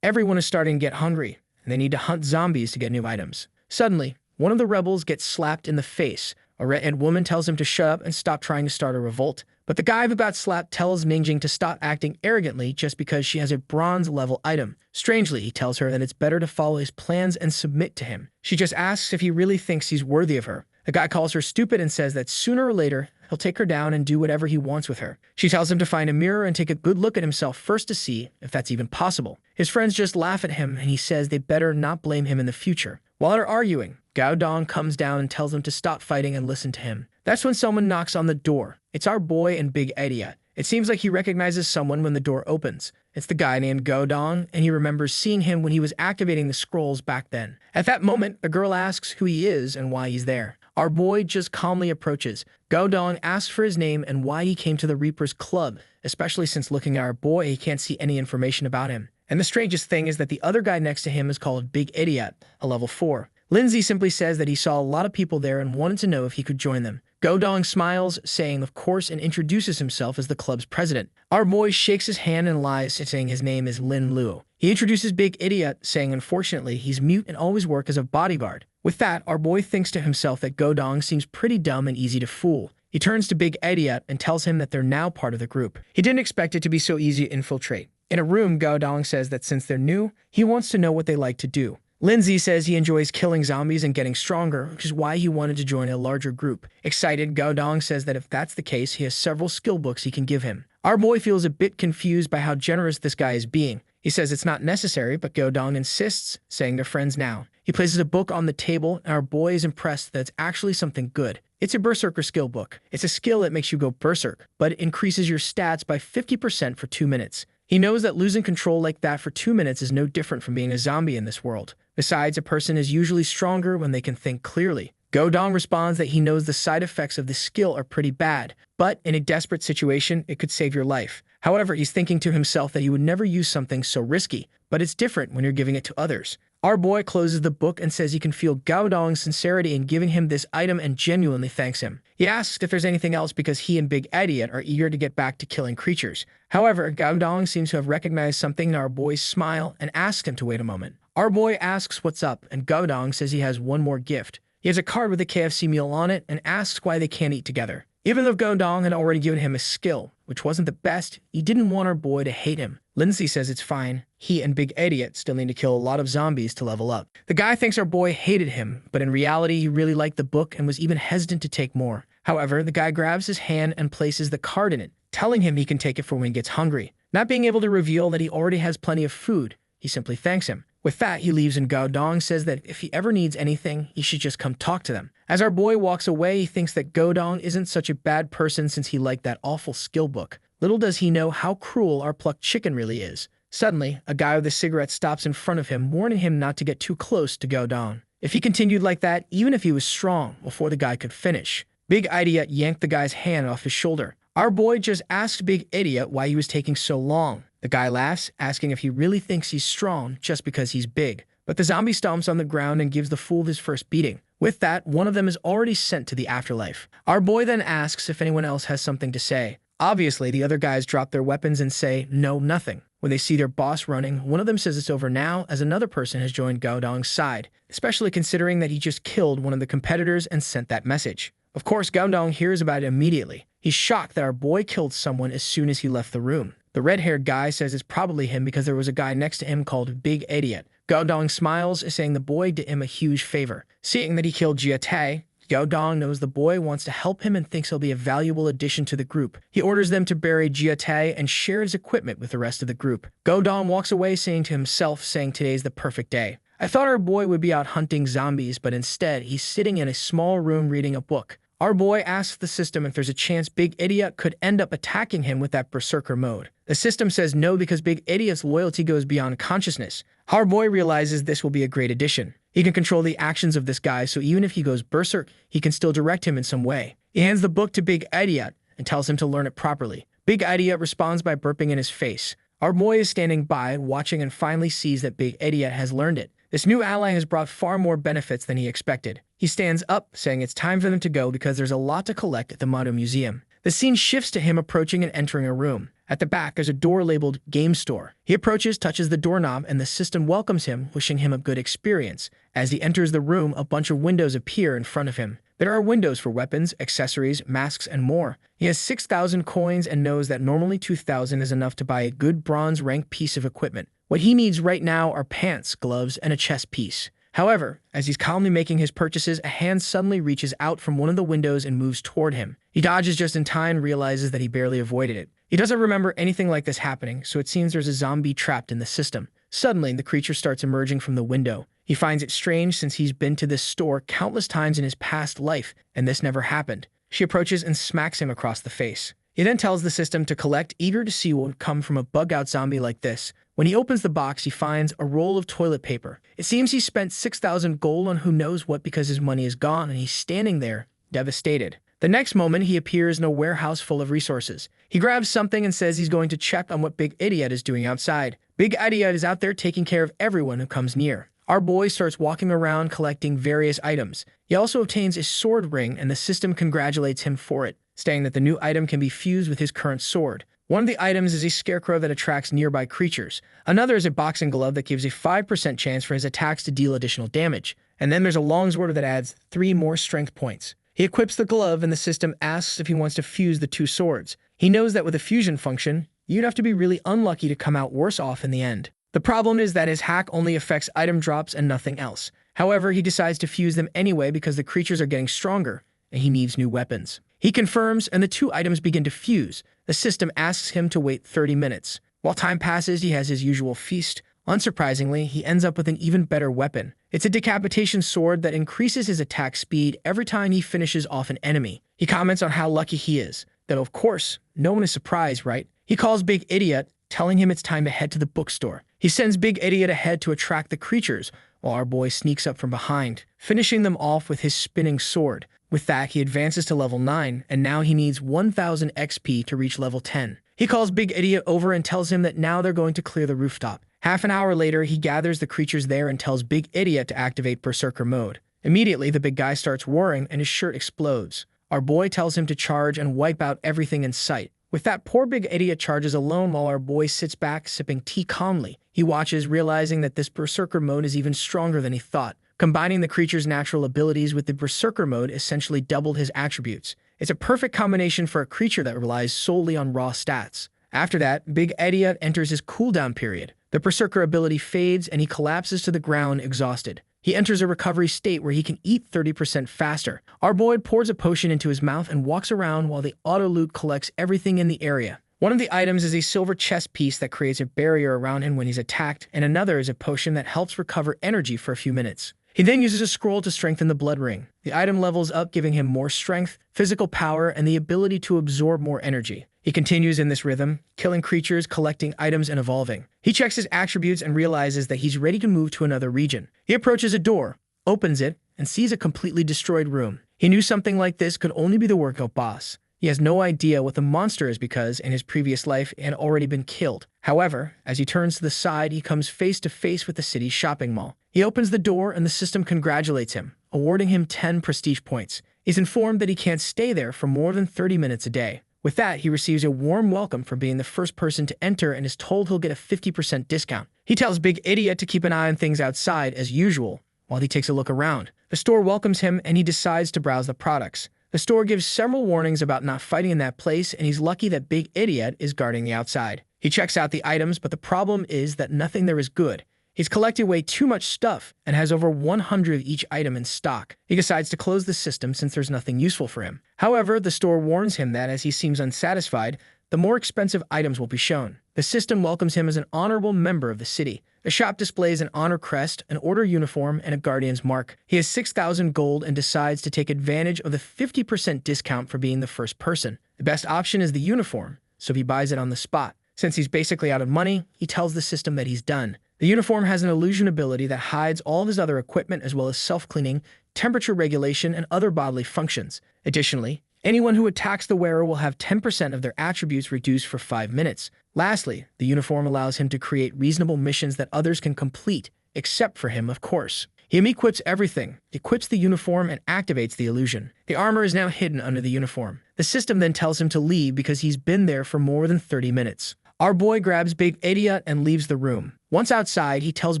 Everyone is starting to get hungry, and they need to hunt zombies to get new items. Suddenly, one of the rebels gets slapped in the face. A red-haired woman tells him to shut up and stop trying to start a revolt. But the guy who got slapped tells Mingjing to stop acting arrogantly just because she has a bronze-level item. Strangely, he tells her that it's better to follow his plans and submit to him. She just asks if he really thinks he's worthy of her. The guy calls her stupid and says that sooner or later, he'll take her down and do whatever he wants with her. She tells him to find a mirror and take a good look at himself first to see if that's even possible. His friends just laugh at him, and he says they better not blame him in the future. While they're arguing, Gao Dong comes down and tells them to stop fighting and listen to him. That's when someone knocks on the door. It's our boy and Big Idiot. It seems like he recognizes someone when the door opens. It's the guy named Go Dong, and he remembers seeing him when he was activating the scrolls back then. At that moment, the girl asks who he is and why he's there. Our boy just calmly approaches. Go Dong asks for his name and why he came to the Reaper's Club, especially since looking at our boy, he can't see any information about him. And the strangest thing is that the other guy next to him is called Big Idiot, a level 4. Lindsay simply says that he saw a lot of people there and wanted to know if he could join them. Go Dong smiles, saying of course, and introduces himself as the club's president. Our boy shakes his hand and lies, saying his name is Lin Lu. He introduces Big Idiot, saying unfortunately he's mute and always works as a bodyguard. With that, our boy thinks to himself that Go Dong seems pretty dumb and easy to fool. He turns to Big Idiot and tells him that they're now part of the group. He didn't expect it to be so easy to infiltrate. In a room, Go Dong says that since they're new, he wants to know what they like to do. Lindsay says he enjoys killing zombies and getting stronger, which is why he wanted to join a larger group. Excited, Go Dong says that if that's the case, he has several skill books he can give him. Our boy feels a bit confused by how generous this guy is being. He says it's not necessary, but Go Dong insists, saying they're friends now. He places a book on the table, and our boy is impressed that it's actually something good. It's a Berserker skill book. It's a skill that makes you go berserk, but it increases your stats by 50% for 2 minutes. He knows that losing control like that for 2 minutes is no different from being a zombie in this world. Besides, a person is usually stronger when they can think clearly. Go Dong responds that he knows the side effects of this skill are pretty bad, but in a desperate situation, it could save your life. However, he's thinking to himself that he would never use something so risky, but it's different when you're giving it to others. Our boy closes the book and says he can feel Gao Dong's sincerity in giving him this item and genuinely thanks him. He asks if there's anything else because he and Big Idiot are eager to get back to killing creatures. However, Gao Dong seems to have recognized something in our boy's smile and asks him to wait a moment. Our boy asks what's up, and Gao Dong says he has one more gift. He has a card with a KFC meal on it and asks why they can't eat together. Even though Go Dong had already given him a skill, which wasn't the best, he didn't want our boy to hate him. Lindsay says it's fine. He and Big Idiot still need to kill a lot of zombies to level up. The guy thinks our boy hated him, but in reality, he really liked the book and was even hesitant to take more. However, the guy grabs his hand and places the card in it, telling him he can take it for when he gets hungry. Not being able to reveal that he already has plenty of food, he simply thanks him. With that, he leaves and Gao Dong says that if he ever needs anything, he should just come talk to them. As our boy walks away, he thinks that Gao Dong isn't such a bad person since he liked that awful skill book. Little does he know how cruel our plucked chicken really is. Suddenly, a guy with a cigarette stops in front of him, warning him not to get too close to Gao Dong. If he continued like that, even if he was strong, before the guy could finish, Big Idiot yanked the guy's hand off his shoulder. Our boy just asked Big Idiot why he was taking so long. The guy laughs, asking if he really thinks he's strong just because he's big. But the zombie stomps on the ground and gives the fool his first beating. With that, one of them is already sent to the afterlife. Our boy then asks if anyone else has something to say. Obviously, the other guys drop their weapons and say, no, nothing. When they see their boss running, one of them says it's over now as another person has joined Gao Dong's side, especially considering that he just killed one of the competitors and sent that message. Of course, Gao Dong hears about it immediately. He's shocked that our boy killed someone as soon as he left the room. The red-haired guy says it's probably him because there was a guy next to him called Big Idiot. Gao Dong smiles, saying the boy did him a huge favor. Seeing that he killed Jia Tai, Gao Dong knows the boy wants to help him and thinks he'll be a valuable addition to the group. He orders them to bury Jia Tai and share his equipment with the rest of the group. Gao Dong walks away saying to himself, today's the perfect day. I thought our boy would be out hunting zombies, but instead he's sitting in a small room reading a book. Our boy asks the system if there's a chance Big Idiot could end up attacking him with that berserker mode. The system says no because Big Idiot's loyalty goes beyond consciousness. Our boy realizes this will be a great addition. He can control the actions of this guy, so even if he goes berserk, he can still direct him in some way. He hands the book to Big Idiot and tells him to learn it properly. Big Idiot responds by burping in his face. Our boy is standing by, watching, and finally sees that Big Idiot has learned it. This new ally has brought far more benefits than he expected. He stands up, saying it's time for them to go because there's a lot to collect at the Mado Museum. The scene shifts to him approaching and entering a room. At the back, there's a door labeled Game Store. He approaches, touches the doorknob, and the system welcomes him, wishing him a good experience. As he enters the room, a bunch of windows appear in front of him. There are windows for weapons, accessories, masks, and more. He has 6,000 coins and knows that normally 2,000 is enough to buy a good bronze rank piece of equipment. What he needs right now are pants, gloves, and a chest piece. However, as he's calmly making his purchases, a hand suddenly reaches out from one of the windows and moves toward him. He dodges just in time and realizes that he barely avoided it. He doesn't remember anything like this happening, so it seems there's a zombie trapped in the system. Suddenly, the creature starts emerging from the window. He finds it strange since he's been to this store countless times in his past life, and this never happened. She approaches and smacks him across the face. He then tells the system to collect, eager to see what would come from a bug-out zombie like this. When he opens the box, he finds a roll of toilet paper. It seems he spent 6,000 gold on who knows what because his money is gone, and he's standing there, devastated. The next moment, he appears in a warehouse full of resources. He grabs something and says he's going to check on what Big Idiot is doing outside. Big Idiot is out there taking care of everyone who comes near. Our boy starts walking around collecting various items. He also obtains a sword ring, and the system congratulates him for it, saying that the new item can be fused with his current sword. One of the items is a scarecrow that attracts nearby creatures. Another is a boxing glove that gives a 5% chance for his attacks to deal additional damage. And then there's a longsword that adds 3 more strength points. He equips the glove and the system asks if he wants to fuse the 2 swords. He knows that with a fusion function, you'd have to be really unlucky to come out worse off in the end. The problem is that his hack only affects item drops and nothing else. However, he decides to fuse them anyway because the creatures are getting stronger, and he needs new weapons. He confirms, and the 2 items begin to fuse. The system asks him to wait 30 minutes. While time passes, he has his usual feast. Unsurprisingly, he ends up with an even better weapon. It's a decapitation sword that increases his attack speed every time he finishes off an enemy. He comments on how lucky he is. Though, of course, no one is surprised, right? He calls Big Idiot, telling him it's time to head to the bookstore. He sends Big Idiot ahead to attract the creatures, while our boy sneaks up from behind, finishing them off with his spinning sword. With that, he advances to level 9, and now he needs 1,000 XP to reach level 10. He calls Big Idiot over and tells him that now they're going to clear the rooftop. Half an hour later, he gathers the creatures there and tells Big Idiot to activate Berserker mode. Immediately, the big guy starts roaring and his shirt explodes. Our boy tells him to charge and wipe out everything in sight. With that, poor Big Idiot charges alone while our boy sits back, sipping tea calmly. He watches, realizing that this Berserker mode is even stronger than he thought. Combining the creature's natural abilities with the Berserker mode essentially doubled his attributes. It's a perfect combination for a creature that relies solely on raw stats. After that, Big Idiot enters his cooldown period. The Berserker ability fades and he collapses to the ground exhausted. He enters a recovery state where he can eat 30% faster. Our boy pours a potion into his mouth and walks around while the auto-loot collects everything in the area. One of the items is a silver chest piece that creates a barrier around him when he's attacked, and another is a potion that helps recover energy for a few minutes. He then uses a scroll to strengthen the blood ring. The item levels up, giving him more strength, physical power, and the ability to absorb more energy. He continues in this rhythm, killing creatures, collecting items, and evolving. He checks his attributes and realizes that he's ready to move to another region. He approaches a door, opens it, and sees a completely destroyed room. He knew something like this could only be the work of boss. He has no idea what the monster is because, in his previous life, it had already been killed. However, as he turns to the side, he comes face to face with the city's shopping mall. He opens the door and the system congratulates him, awarding him 10 prestige points. He's informed that he can't stay there for more than 30 minutes a day. With that, he receives a warm welcome for being the first person to enter and is told he'll get a 50% discount. He tells Big Idiot to keep an eye on things outside as usual, while he takes a look around. The store welcomes him and he decides to browse the products. The store gives several warnings about not fighting in that place, and he's lucky that Big Idiot is guarding the outside. He checks out the items, but the problem is that nothing there is good. He's collected way too much stuff and has over 100 of each item in stock. He decides to close the system since there's nothing useful for him. However, the store warns him that as he seems unsatisfied, the more expensive items will be shown. The system welcomes him as an honorable member of the city. The shop displays an honor crest, an order uniform, and a guardian's mark. He has 6,000 gold and decides to take advantage of the 50% discount for being the first person. The best option is the uniform, so he buys it on the spot. Since he's basically out of money, he tells the system that he's done. The uniform has an illusion ability that hides all of his other equipment as well as self-cleaning, temperature regulation, and other bodily functions. Additionally, anyone who attacks the wearer will have 10% of their attributes reduced for 5 minutes. Lastly, the uniform allows him to create reasonable missions that others can complete, except for him, of course. He equips everything, equips the uniform, and activates the illusion. The armor is now hidden under the uniform. The system then tells him to leave because he's been there for more than 30 minutes. Our boy grabs Big Idiot and leaves the room. Once outside, he tells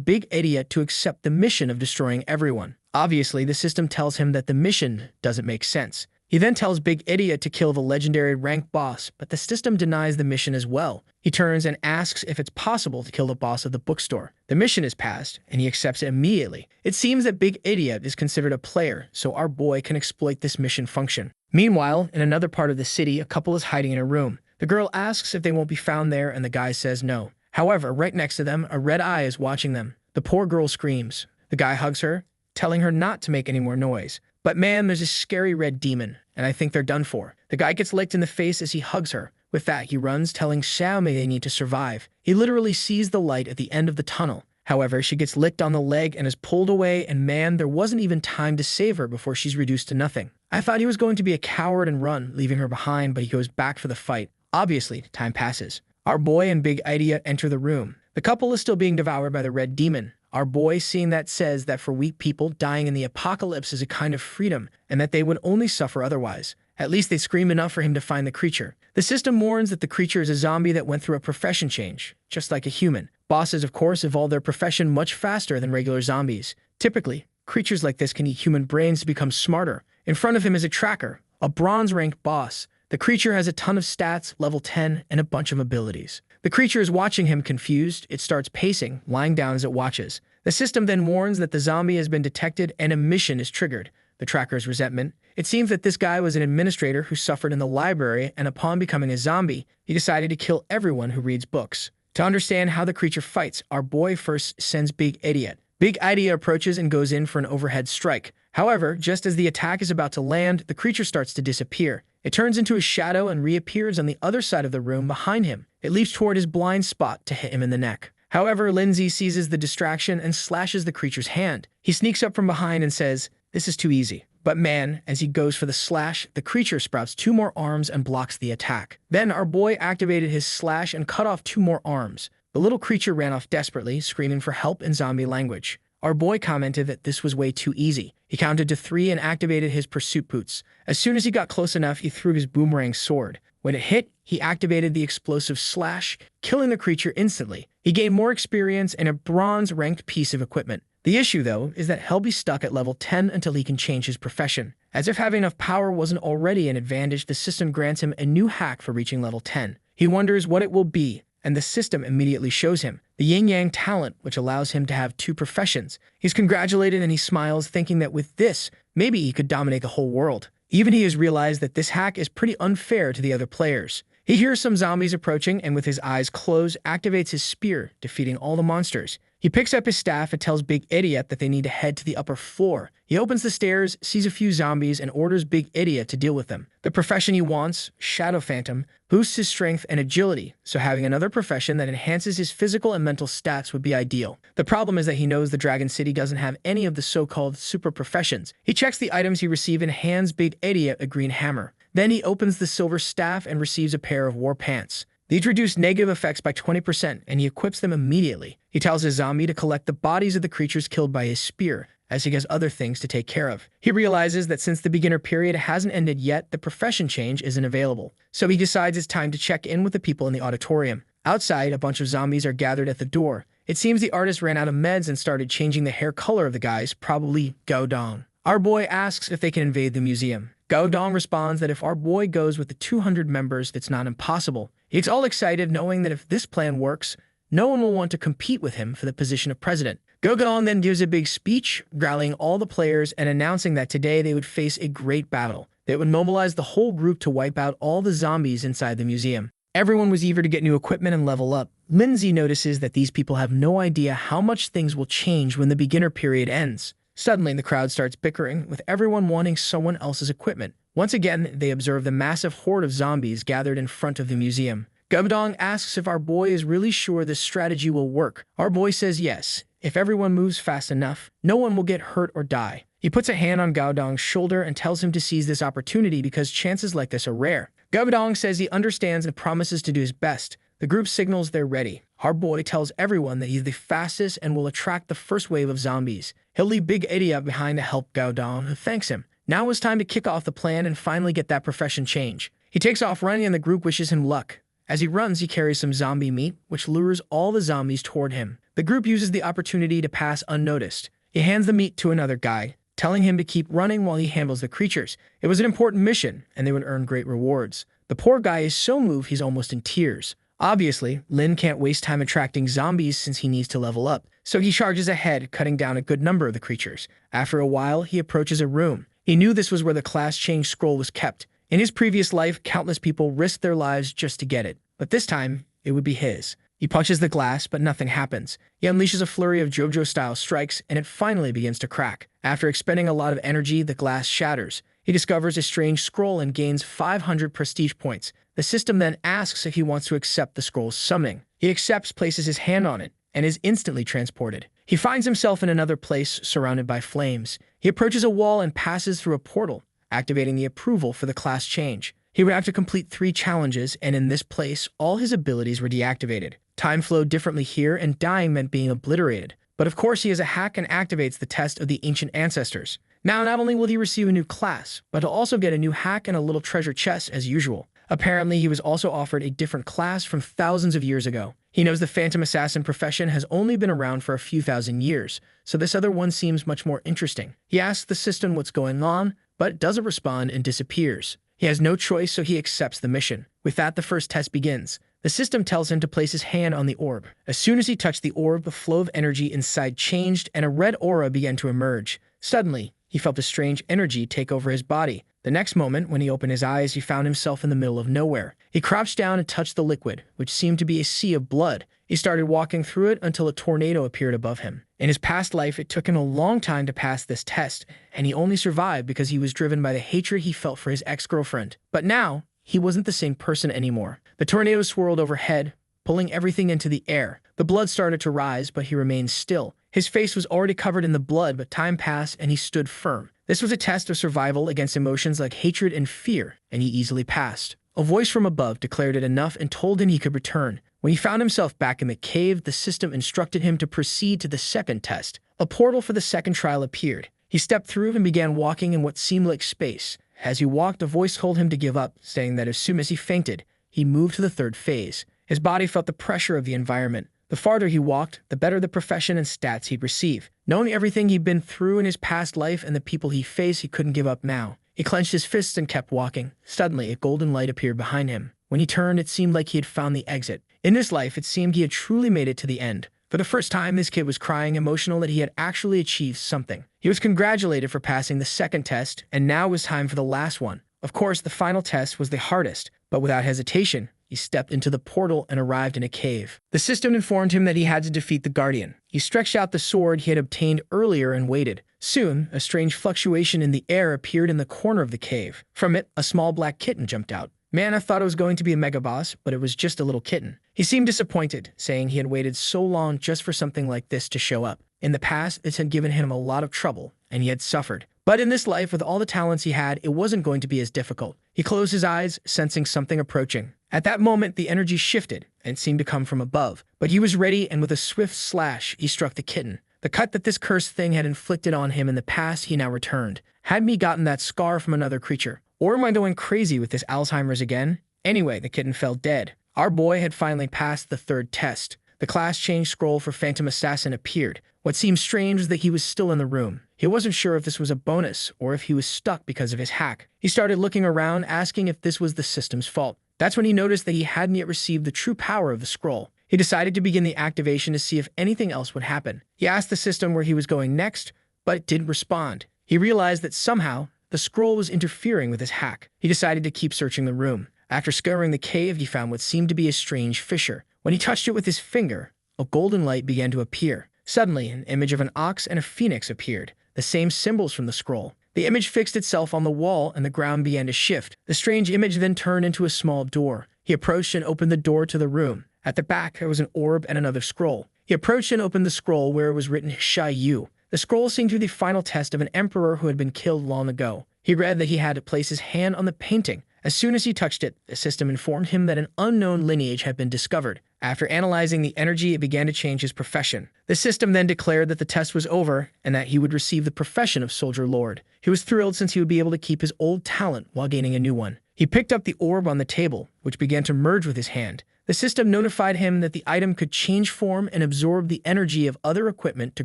Big Idiot to accept the mission of destroying everyone. Obviously, the system tells him that the mission doesn't make sense. He then tells Big Idiot to kill the legendary rank boss, but the system denies the mission as well. He turns and asks if it's possible to kill the boss of the bookstore. The mission is passed, and he accepts it immediately. It seems that Big Idiot is considered a player, so our boy can exploit this mission function. Meanwhile, in another part of the city, a couple is hiding in a room. The girl asks if they won't be found there, and the guy says no. However, right next to them, a red eye is watching them. The poor girl screams. The guy hugs her, telling her not to make any more noise. But man, there's a scary red demon, and I think they're done for. The guy gets licked in the face as he hugs her. With that, he runs, telling Xiaomei they need to survive. He literally sees the light at the end of the tunnel. However, she gets licked on the leg and is pulled away, and man, there wasn't even time to save her before she's reduced to nothing. I thought he was going to be a coward and run, leaving her behind, but he goes back for the fight. Obviously, time passes. Our boy and Big Idiot enter the room. The couple is still being devoured by the red demon. Our boy, seeing that, says that for weak people, dying in the apocalypse is a kind of freedom, and that they would only suffer otherwise. At least they scream enough for him to find the creature. The system warns that the creature is a zombie that went through a profession change, just like a human. Bosses, of course, evolve their profession much faster than regular zombies. Typically, creatures like this can eat human brains to become smarter. In front of him is a tracker, a bronze-ranked boss. The creature has a ton of stats, level 10, and a bunch of abilities. The creature is watching him confused. It starts pacing, lying down as it watches. The system then warns that the zombie has been detected and a mission is triggered. The tracker's resentment. It seems that this guy was an administrator who suffered in the library, and upon becoming a zombie, he decided to kill everyone who reads books. To understand how the creature fights, our boy first sends Big Idiot. Big Idiot approaches and goes in for an overhead strike. However, just as the attack is about to land, the creature starts to disappear. It turns into a shadow and reappears on the other side of the room behind him. It leaps toward his blind spot to hit him in the neck. However, Lindsay seizes the distraction and slashes the creature's hand. He sneaks up from behind and says, "This is too easy." But man, as he goes for the slash, the creature sprouts 2 more arms and blocks the attack. Then our boy activated his slash and cut off 2 more arms. The little creature ran off desperately, screaming for help in zombie language. Our boy commented that this was way too easy. He counted to 3 and activated his pursuit boots. As soon as he got close enough, he threw his boomerang sword. When it hit, he activated the explosive slash, killing the creature instantly. He gained more experience and a bronze-ranked piece of equipment. The issue, though, is that he'll be stuck at level 10 until he can change his profession. As if having enough power wasn't already an advantage, the system grants him a new hack for reaching level 10. He wonders what it will be, and the system immediately shows him the yin-yang talent, which allows him to have 2 professions. He's congratulated and he smiles, thinking that with this, maybe he could dominate the whole world. Even he has realized that this hack is pretty unfair to the other players. He hears some zombies approaching and with his eyes closed, activates his spear, defeating all the monsters. He picks up his staff and tells Big Idiot that they need to head to the upper floor. He opens the stairs, sees a few zombies, and orders Big Idiot to deal with them. The profession he wants, Shadow Phantom, boosts his strength and agility, so having another profession that enhances his physical and mental stats would be ideal. The problem is that he knows the Dragon City doesn't have any of the so-called super professions. He checks the items he received and hands Big Idiot a green hammer. Then he opens the silver staff and receives a pair of war pants. These reduce negative effects by 20%, and he equips them immediately. He tells his zombie to collect the bodies of the creatures killed by his spear, as he has other things to take care of. He realizes that since the beginner period hasn't ended yet, the profession change isn't available. So he decides it's time to check in with the people in the auditorium. Outside, a bunch of zombies are gathered at the door. It seems the artist ran out of meds and started changing the hair color of the guys, probably Gao Dong. Our boy asks if they can invade the museum. Gao Dong responds that if our boy goes with the 200 members, it's not impossible. He's all excited knowing that if this plan works, no one will want to compete with him for the position of president. Gao Dong then gives a big speech, rallying all the players and announcing that today they would face a great battle. They would mobilize the whole group to wipe out all the zombies inside the museum. Everyone was eager to get new equipment and level up. Lindsay notices that these people have no idea how much things will change when the beginner period ends. Suddenly, the crowd starts bickering, with everyone wanting someone else's equipment. Once again, they observe the massive horde of zombies gathered in front of the museum. Gubdong asks if our boy is really sure this strategy will work. Our boy says yes. If everyone moves fast enough, no one will get hurt or die. He puts a hand on Gaodong's shoulder and tells him to seize this opportunity because chances like this are rare. Gubdong says he understands and promises to do his best. The group signals they're ready. Our boy tells everyone that he's the fastest and will attract the first wave of zombies. He'll leave Big Idiot behind to help Gaodong, who thanks him. Now is time to kick off the plan and finally get that profession change. He takes off running and the group wishes him luck. As he runs, he carries some zombie meat, which lures all the zombies toward him. The group uses the opportunity to pass unnoticed. He hands the meat to another guy, telling him to keep running while he handles the creatures. It was an important mission, and they would earn great rewards. The poor guy is so moved he's almost in tears. Obviously, Lin can't waste time attracting zombies since he needs to level up, so he charges ahead, cutting down a good number of the creatures. After a while, he approaches a room. He knew this was where the class change scroll was kept. In his previous life, countless people risked their lives just to get it, but this time, it would be his. He punches the glass, but nothing happens. He unleashes a flurry of JoJo-style strikes, and it finally begins to crack. After expending a lot of energy, the glass shatters. He discovers a strange scroll and gains 500 prestige points. The system then asks if he wants to accept the scroll's summoning. He accepts, places his hand on it, and is instantly transported. He finds himself in another place, surrounded by flames. He approaches a wall and passes through a portal, activating the approval for the class change. He would have to complete 3 challenges, and in this place, all his abilities were deactivated. Time flowed differently here, and dying meant being obliterated. But of course, he has a hack and activates the test of the ancient ancestors. Now, not only will he receive a new class, but he'll also get a new hack and a little treasure chest as usual. Apparently, he was also offered a different class from thousands of years ago. He knows the Phantom Assassin profession has only been around for a few thousand years, so this other one seems much more interesting. He asks the system what's going on, but doesn't respond and disappears. He has no choice, so he accepts the mission. With that, the first test begins. The system tells him to place his hand on the orb. As soon as he touched the orb, the flow of energy inside changed and a red aura began to emerge. Suddenly, he felt a strange energy take over his body. The next moment, when he opened his eyes, he found himself in the middle of nowhere. He crouched down and touched the liquid, which seemed to be a sea of blood. He started walking through it until a tornado appeared above him. In his past life, it took him a long time to pass this test, and he only survived because he was driven by the hatred he felt for his ex-girlfriend. But now, he wasn't the same person anymore. The tornado swirled overhead, pulling everything into the air. The blood started to rise, but he remained still. His face was already covered in the blood, but time passed and he stood firm. This was a test of survival against emotions like hatred and fear, and he easily passed. A voice from above declared it enough and told him he could return. When he found himself back in the cave, the system instructed him to proceed to the second test. A portal for the second trial appeared. He stepped through and began walking in what seemed like space. As he walked, a voice told him to give up, saying that as soon as he fainted, he moved to the third phase. His body felt the pressure of the environment. The farther he walked, the better the profession and stats he'd receive. Knowing everything he'd been through in his past life and the people he faced, he couldn't give up now. He clenched his fists and kept walking. Suddenly, a golden light appeared behind him. When he turned, it seemed like he had found the exit. In this life, it seemed he had truly made it to the end. For the first time, this kid was crying, emotional that he had actually achieved something. He was congratulated for passing the second test, and now it was time for the last one. Of course, the final test was the hardest, But without hesitation, he stepped into the portal and arrived in a cave. The system informed him that he had to defeat the Guardian. He stretched out the sword he had obtained earlier and waited. Soon, a strange fluctuation in the air appeared in the corner of the cave. From it, a small black kitten jumped out. Mana thought it was going to be a mega boss, but it was just a little kitten. He seemed disappointed, saying he had waited so long just for something like this to show up. In the past, this had given him a lot of trouble, and he had suffered. But in this life, with all the talents he had, it wasn't going to be as difficult. He closed his eyes, sensing something approaching. At that moment, the energy shifted and seemed to come from above. But he was ready, and with a swift slash, he struck the kitten. The cut that this cursed thing had inflicted on him in the past, he now returned. Had me gotten that scar from another creature? Or am I going crazy with this Alzheimer's again? Anyway, the kitten fell dead. Our boy had finally passed the third test. The class change scroll for Phantom Assassin appeared. What seemed strange was that he was still in the room. He wasn't sure if this was a bonus or if he was stuck because of his hack. He started looking around, asking if this was the system's fault. That's when he noticed that he hadn't yet received the true power of the scroll. He decided to begin the activation to see if anything else would happen. He asked the system where he was going next, but it didn't respond. He realized that somehow, the scroll was interfering with his hack. He decided to keep searching the room. After scouring the cave, he found what seemed to be a strange fissure. When he touched it with his finger, a golden light began to appear. Suddenly, an image of an ox and a phoenix appeared, the same symbols from the scroll. The image fixed itself on the wall, and the ground began to shift. The strange image then turned into a small door. He approached and opened the door to the room. At the back, there was an orb and another scroll. He approached and opened the scroll where it was written Sha Yu. The scroll seemed to be the final test of an emperor who had been killed long ago. He read that he had to place his hand on the painting. As soon as he touched it, the system informed him that an unknown lineage had been discovered. After analyzing the energy, it began to change his profession. The system then declared that the test was over and that he would receive the profession of Soldier Lord. He was thrilled since he would be able to keep his old talent while gaining a new one. He picked up the orb on the table, which began to merge with his hand. The system notified him that the item could change form and absorb the energy of other equipment to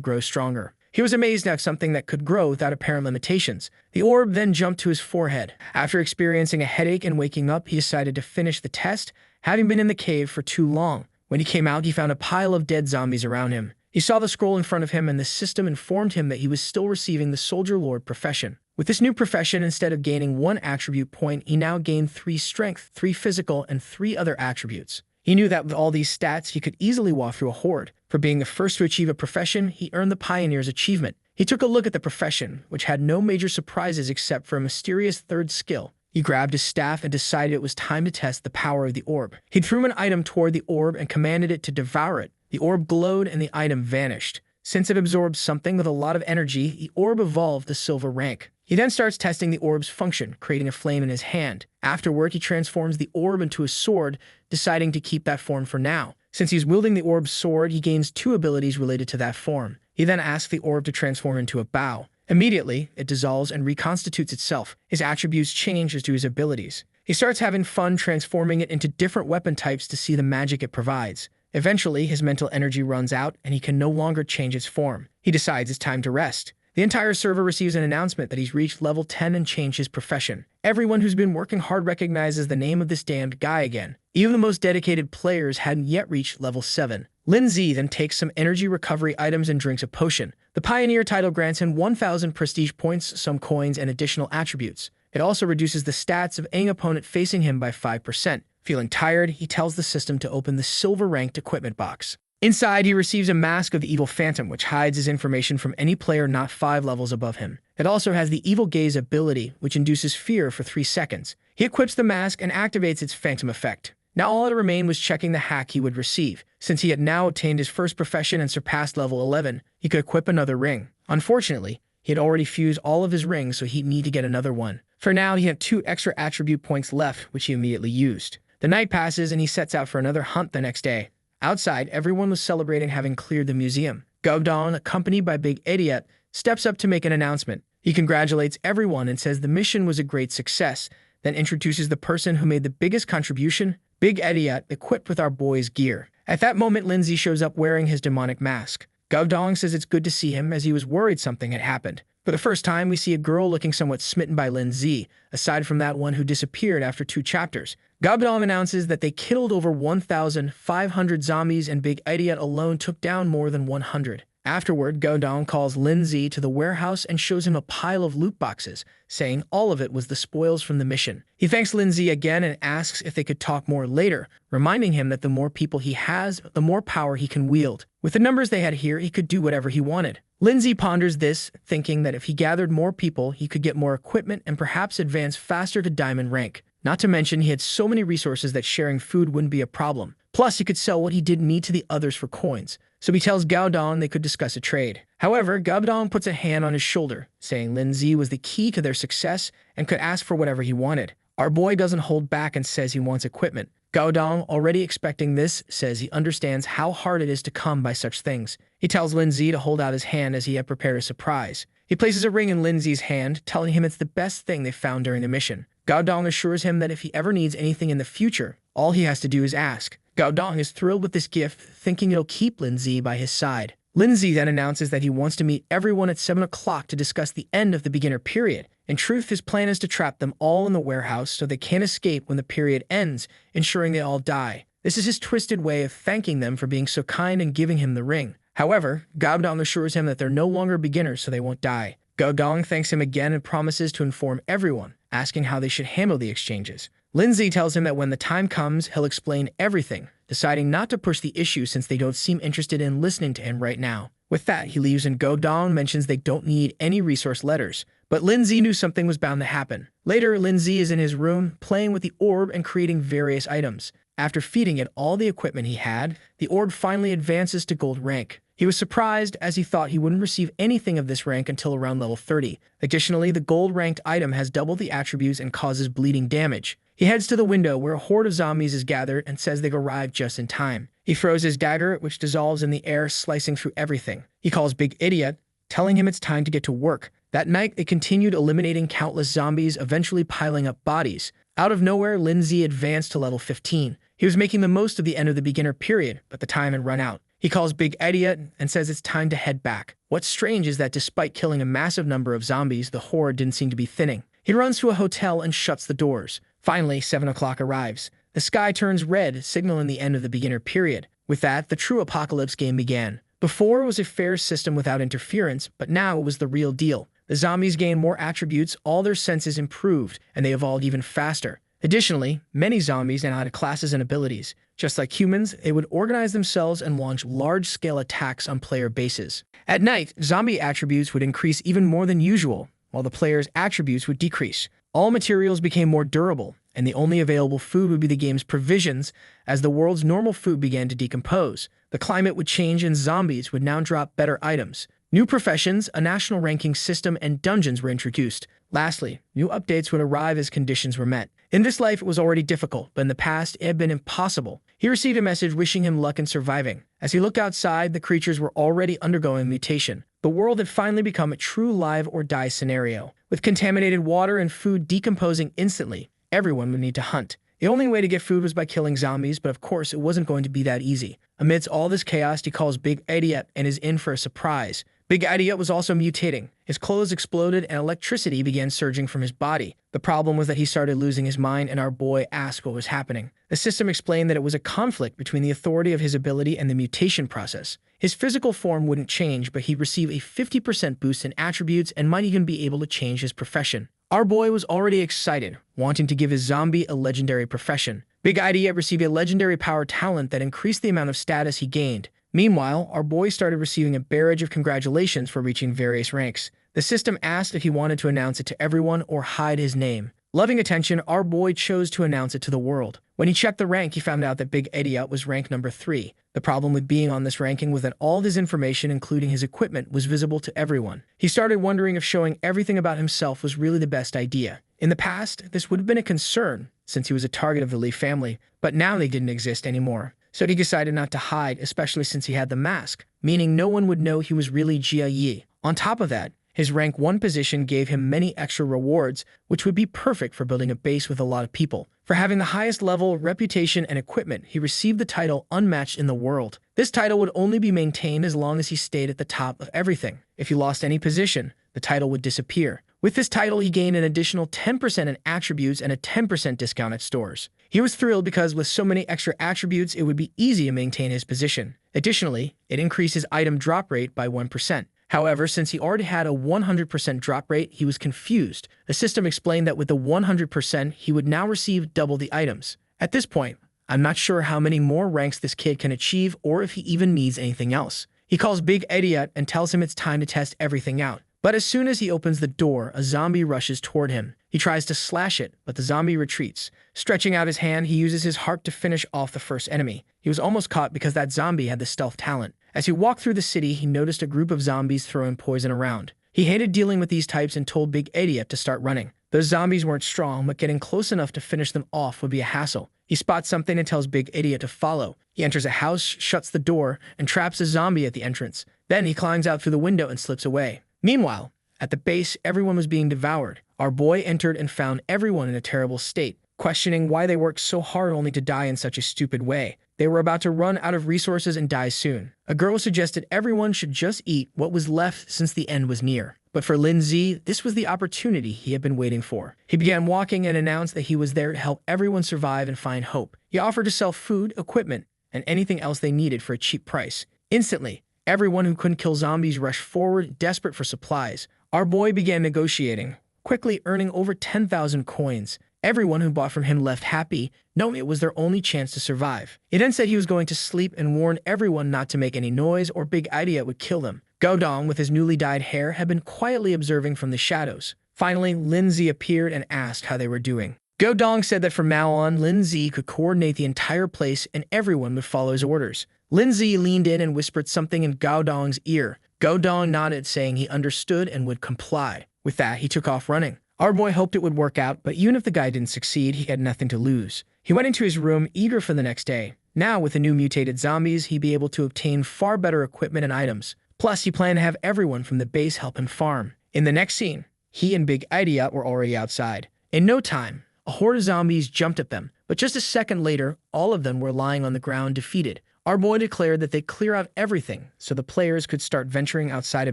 grow stronger. He was amazed at something that could grow without apparent limitations. The orb then jumped to his forehead. After experiencing a headache and waking up, he decided to finish the test, having been in the cave for too long. When he came out, he found a pile of dead zombies around him. He saw the scroll in front of him, and the system informed him that he was still receiving the Soldier Lord profession. With this new profession, instead of gaining 1 attribute point, he now gained 3 strength, 3 physical, and 3 other attributes. He knew that with all these stats, he could easily walk through a horde. For being the first to achieve a profession, he earned the Pioneer's Achievement. He took a look at the profession, which had no major surprises except for a mysterious third skill. He grabbed his staff and decided it was time to test the power of the orb. He threw an item toward the orb and commanded it to devour it. The orb glowed and the item vanished. Since it absorbed something with a lot of energy, the orb evolved to silver rank. He then starts testing the orb's function, creating a flame in his hand. Afterward, he transforms the orb into a sword, deciding to keep that form for now. Since he's wielding the orb's sword, he gains 2 abilities related to that form. He then asks the orb to transform into a bow. Immediately, it dissolves and reconstitutes itself. His attributes change as do his abilities. He starts having fun transforming it into different weapon types to see the magic it provides. Eventually, his mental energy runs out and he can no longer change its form. He decides it's time to rest. The entire server receives an announcement that he's reached level 10 and changed his profession. Everyone who's been working hard recognizes the name of this damned guy again. Even the most dedicated players hadn't yet reached level 7. Lindsay then takes some energy recovery items and drinks a potion. The Pioneer title grants him 1,000 prestige points, some coins, and additional attributes. It also reduces the stats of any opponent facing him by 5%. Feeling tired, he tells the system to open the silver-ranked equipment box. Inside, he receives a mask of the Evil Phantom, which hides his information from any player not 5 levels above him. It also has the Evil Gaze ability, which induces fear for 3 seconds. He equips the mask and activates its phantom effect. Now all that remained was checking the hack he would receive. Since he had now obtained his first profession and surpassed level 11, he could equip another ring. Unfortunately, he had already fused all of his rings, so he'd need to get another one. For now, he had 2 extra attribute points left, which he immediately used. The night passes and he sets out for another hunt the next day. Outside, everyone was celebrating having cleared the museum. Gubdong, accompanied by Big Idiot, steps up to make an announcement. He congratulates everyone and says the mission was a great success, then introduces the person who made the biggest contribution, Big Idiot, equipped with our boy's gear. At that moment, Lindsay shows up wearing his demonic mask. Gubdong says it's good to see him as he was worried something had happened. For the first time, we see a girl looking somewhat smitten by Lindsay, aside from that one who disappeared after 2 chapters. Gubdong announces that they killed over 1,500 zombies and Big Idiot alone took down more than 100. Afterward, Godong calls Lindsay to the warehouse and shows him a pile of loot boxes, saying all of it was the spoils from the mission. He thanks Lindsay again and asks if they could talk more later, reminding him that the more people he has, the more power he can wield. With the numbers they had here, he could do whatever he wanted. Lindsay ponders this, thinking that if he gathered more people, he could get more equipment and perhaps advance faster to diamond rank. Not to mention, he had so many resources that sharing food wouldn't be a problem. Plus, he could sell what he didn't need to the others for coins. So he tells Gaodong they could discuss a trade. However, Gaodong puts a hand on his shoulder, saying Lindsay was the key to their success and could ask for whatever he wanted. Our boy doesn't hold back and says he wants equipment. Gaodong, already expecting this, says he understands how hard it is to come by such things. He tells Lindsay to hold out his hand as he had prepared a surprise. He places a ring in Lindsay's hand, telling him it's the best thing they found during the mission. Gaodong assures him that if he ever needs anything in the future, all he has to do is ask. Gaodong is thrilled with this gift, thinking it'll keep Lindsay by his side. Lindsay then announces that he wants to meet everyone at 7 o'clock to discuss the end of the beginner period. In truth, his plan is to trap them all in the warehouse so they can't escape when the period ends, ensuring they all die. This is his twisted way of thanking them for being so kind and giving him the ring. However, Gaodong assures him that they're no longer beginners so they won't die. Gaodong thanks him again and promises to inform everyone, asking how they should handle the exchanges. Lindsay tells him that when the time comes, he'll explain everything, deciding not to push the issue since they don't seem interested in listening to him right now. With that, he leaves and Gaodong mentions they don't need any resource letters. But Lindsay knew something was bound to happen. Later, Lindsay is in his room, playing with the orb and creating various items. After feeding it all the equipment he had, the orb finally advances to gold rank. He was surprised as he thought he wouldn't receive anything of this rank until around level 30. Additionally, the gold-ranked item has double the attributes and causes bleeding damage. He heads to the window where a horde of zombies is gathered and says they've arrived just in time. He throws his dagger, which dissolves in the air, slicing through everything. He calls Big Idiot, telling him it's time to get to work. That night, they continued eliminating countless zombies, eventually piling up bodies. Out of nowhere, Lindsay advanced to level 15. He was making the most of the end of the beginner period, but the time had run out. He calls Big Idiot and says it's time to head back. What's strange is that despite killing a massive number of zombies, the horde didn't seem to be thinning. He runs to a hotel and shuts the doors. Finally, 7 o'clock arrives. The sky turns red, signaling the end of the beginner period. With that, the true apocalypse game began. Before, it was a fair system without interference, but now it was the real deal. The zombies gained more attributes, all their senses improved, and they evolved even faster. Additionally, many zombies now had classes and abilities. Just like humans, they would organize themselves and launch large-scale attacks on player bases. At night, zombie attributes would increase even more than usual, while the player's attributes would decrease. All materials became more durable, and the only available food would be the game's provisions as the world's normal food began to decompose. The climate would change and zombies would now drop better items. New professions, a national ranking system, and dungeons were introduced. Lastly, new updates would arrive as conditions were met. In this life, it was already difficult, but in the past, it had been impossible. He received a message wishing him luck in surviving. As he looked outside, the creatures were already undergoing mutation. The world had finally become a true live-or-die scenario. With contaminated water and food decomposing instantly, everyone would need to hunt. The only way to get food was by killing zombies, but of course, it wasn't going to be that easy. Amidst all this chaos, he calls Big Idiot and is in for a surprise. Big Idiot was also mutating. His clothes exploded and electricity began surging from his body. The problem was that he started losing his mind and our boy asked what was happening. The system explained that it was a conflict between the authority of his ability and the mutation process. His physical form wouldn't change, but he'd receive a 50% boost in attributes and might even be able to change his profession. Our boy was already excited, wanting to give his zombie a legendary profession. Big Idiot received a legendary power talent that increased the amount of status he gained. Meanwhile, our boy started receiving a barrage of congratulations for reaching various ranks. The system asked if he wanted to announce it to everyone or hide his name. Loving attention, our boy chose to announce it to the world. When he checked the rank, he found out that Big Idiot was rank number 3. The problem with being on this ranking was that all his information, including his equipment, was visible to everyone. He started wondering if showing everything about himself was really the best idea. In the past, this would have been a concern, since he was a target of the Lee family, but now they didn't exist anymore. So he decided not to hide, especially since he had the mask, meaning no one would know he was really Jia Yi. On top of that, his rank 1 position gave him many extra rewards, which would be perfect for building a base with a lot of people. For having the highest level, reputation, and equipment, he received the title Unmatched in the World. This title would only be maintained as long as he stayed at the top of everything. If he lost any position, the title would disappear. With this title, he gained an additional 10% in attributes and a 10% discount at stores. He was thrilled because with so many extra attributes, it would be easy to maintain his position. Additionally, it increased his item drop rate by 1%. However, since he already had a 100% drop rate, he was confused. The system explained that with the 100%, he would now receive double the items. At this point, I'm not sure how many more ranks this kid can achieve or if he even needs anything else. He calls Big Idiot and tells him it's time to test everything out. But as soon as he opens the door, a zombie rushes toward him. He tries to slash it, but the zombie retreats. Stretching out his hand, he uses his heart to finish off the first enemy. He was almost caught because that zombie had the stealth talent. As he walked through the city, he noticed a group of zombies throwing poison around. He hated dealing with these types and told Big Idiot to start running. Those zombies weren't strong, but getting close enough to finish them off would be a hassle. He spots something and tells Big Idiot to follow. He enters a house, shuts the door, and traps a zombie at the entrance. Then he climbs out through the window and slips away. Meanwhile, at the base, everyone was being devoured. Our boy entered and found everyone in a terrible state, questioning why they worked so hard only to die in such a stupid way. They were about to run out of resources and die soon. A girl suggested everyone should just eat what was left since the end was near. But for Lindsay, this was the opportunity he had been waiting for. He began walking and announced that he was there to help everyone survive and find hope. He offered to sell food, equipment, and anything else they needed for a cheap price. Instantly, everyone who couldn't kill zombies rushed forward, desperate for supplies. Our boy began negotiating, quickly earning over 10,000 coins. Everyone who bought from him left happy, knowing it was their only chance to survive. He then said he was going to sleep and warned everyone not to make any noise or Big Idiot would kill them. Godong, with his newly dyed hair, had been quietly observing from the shadows. Finally, Lindsay appeared and asked how they were doing. Godong said that from now on, Lindsay could coordinate the entire place and everyone would follow his orders. Lindsay leaned in and whispered something in Godong's ear. Godong nodded, saying he understood and would comply. With that, he took off running. Our boy hoped it would work out, but even if the guy didn't succeed, he had nothing to lose. He went into his room, eager for the next day. Now, with the new mutated zombies, he'd be able to obtain far better equipment and items. Plus, he planned to have everyone from the base help him farm. In the next scene, he and Big Idiot were already outside. In no time, a horde of zombies jumped at them, but just a second later, all of them were lying on the ground defeated. Our boy declared that they'd clear out everything so the players could start venturing outside a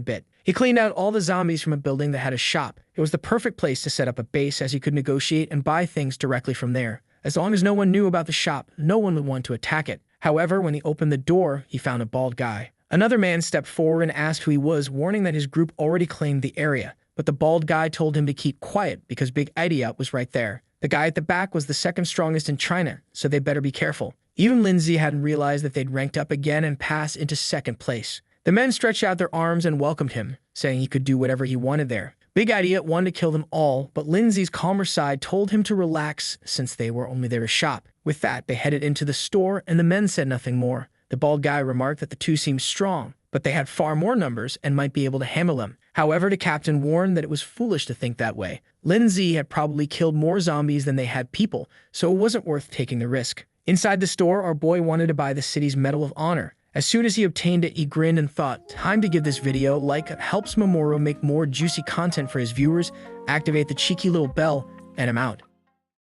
bit. He cleaned out all the zombies from a building that had a shop. It was the perfect place to set up a base as he could negotiate and buy things directly from there. As long as no one knew about the shop, no one would want to attack it. However, when he opened the door, he found a bald guy. Another man stepped forward and asked who he was, warning that his group already claimed the area. But the bald guy told him to keep quiet because Big Idiot was right there. The guy at the back was the second strongest in China, so they better be careful. Even Lindsay hadn't realized that they'd ranked up again and passed into second place. The men stretched out their arms and welcomed him, saying he could do whatever he wanted there. Big Idiot wanted to kill them all, but Lindsay's calmer side told him to relax since they were only there to shop. With that, they headed into the store and the men said nothing more. The bald guy remarked that the two seemed strong, but they had far more numbers and might be able to handle them. However, the captain warned that it was foolish to think that way. Lindsay had probably killed more zombies than they had people, so it wasn't worth taking the risk. Inside the store, our boy wanted to buy the city's Medal of Honor. As soon as he obtained it, he grinned and thought, time to give this video a like. It helps Mamoru make more juicy content for his viewers. Activate the cheeky little bell, and I'm out.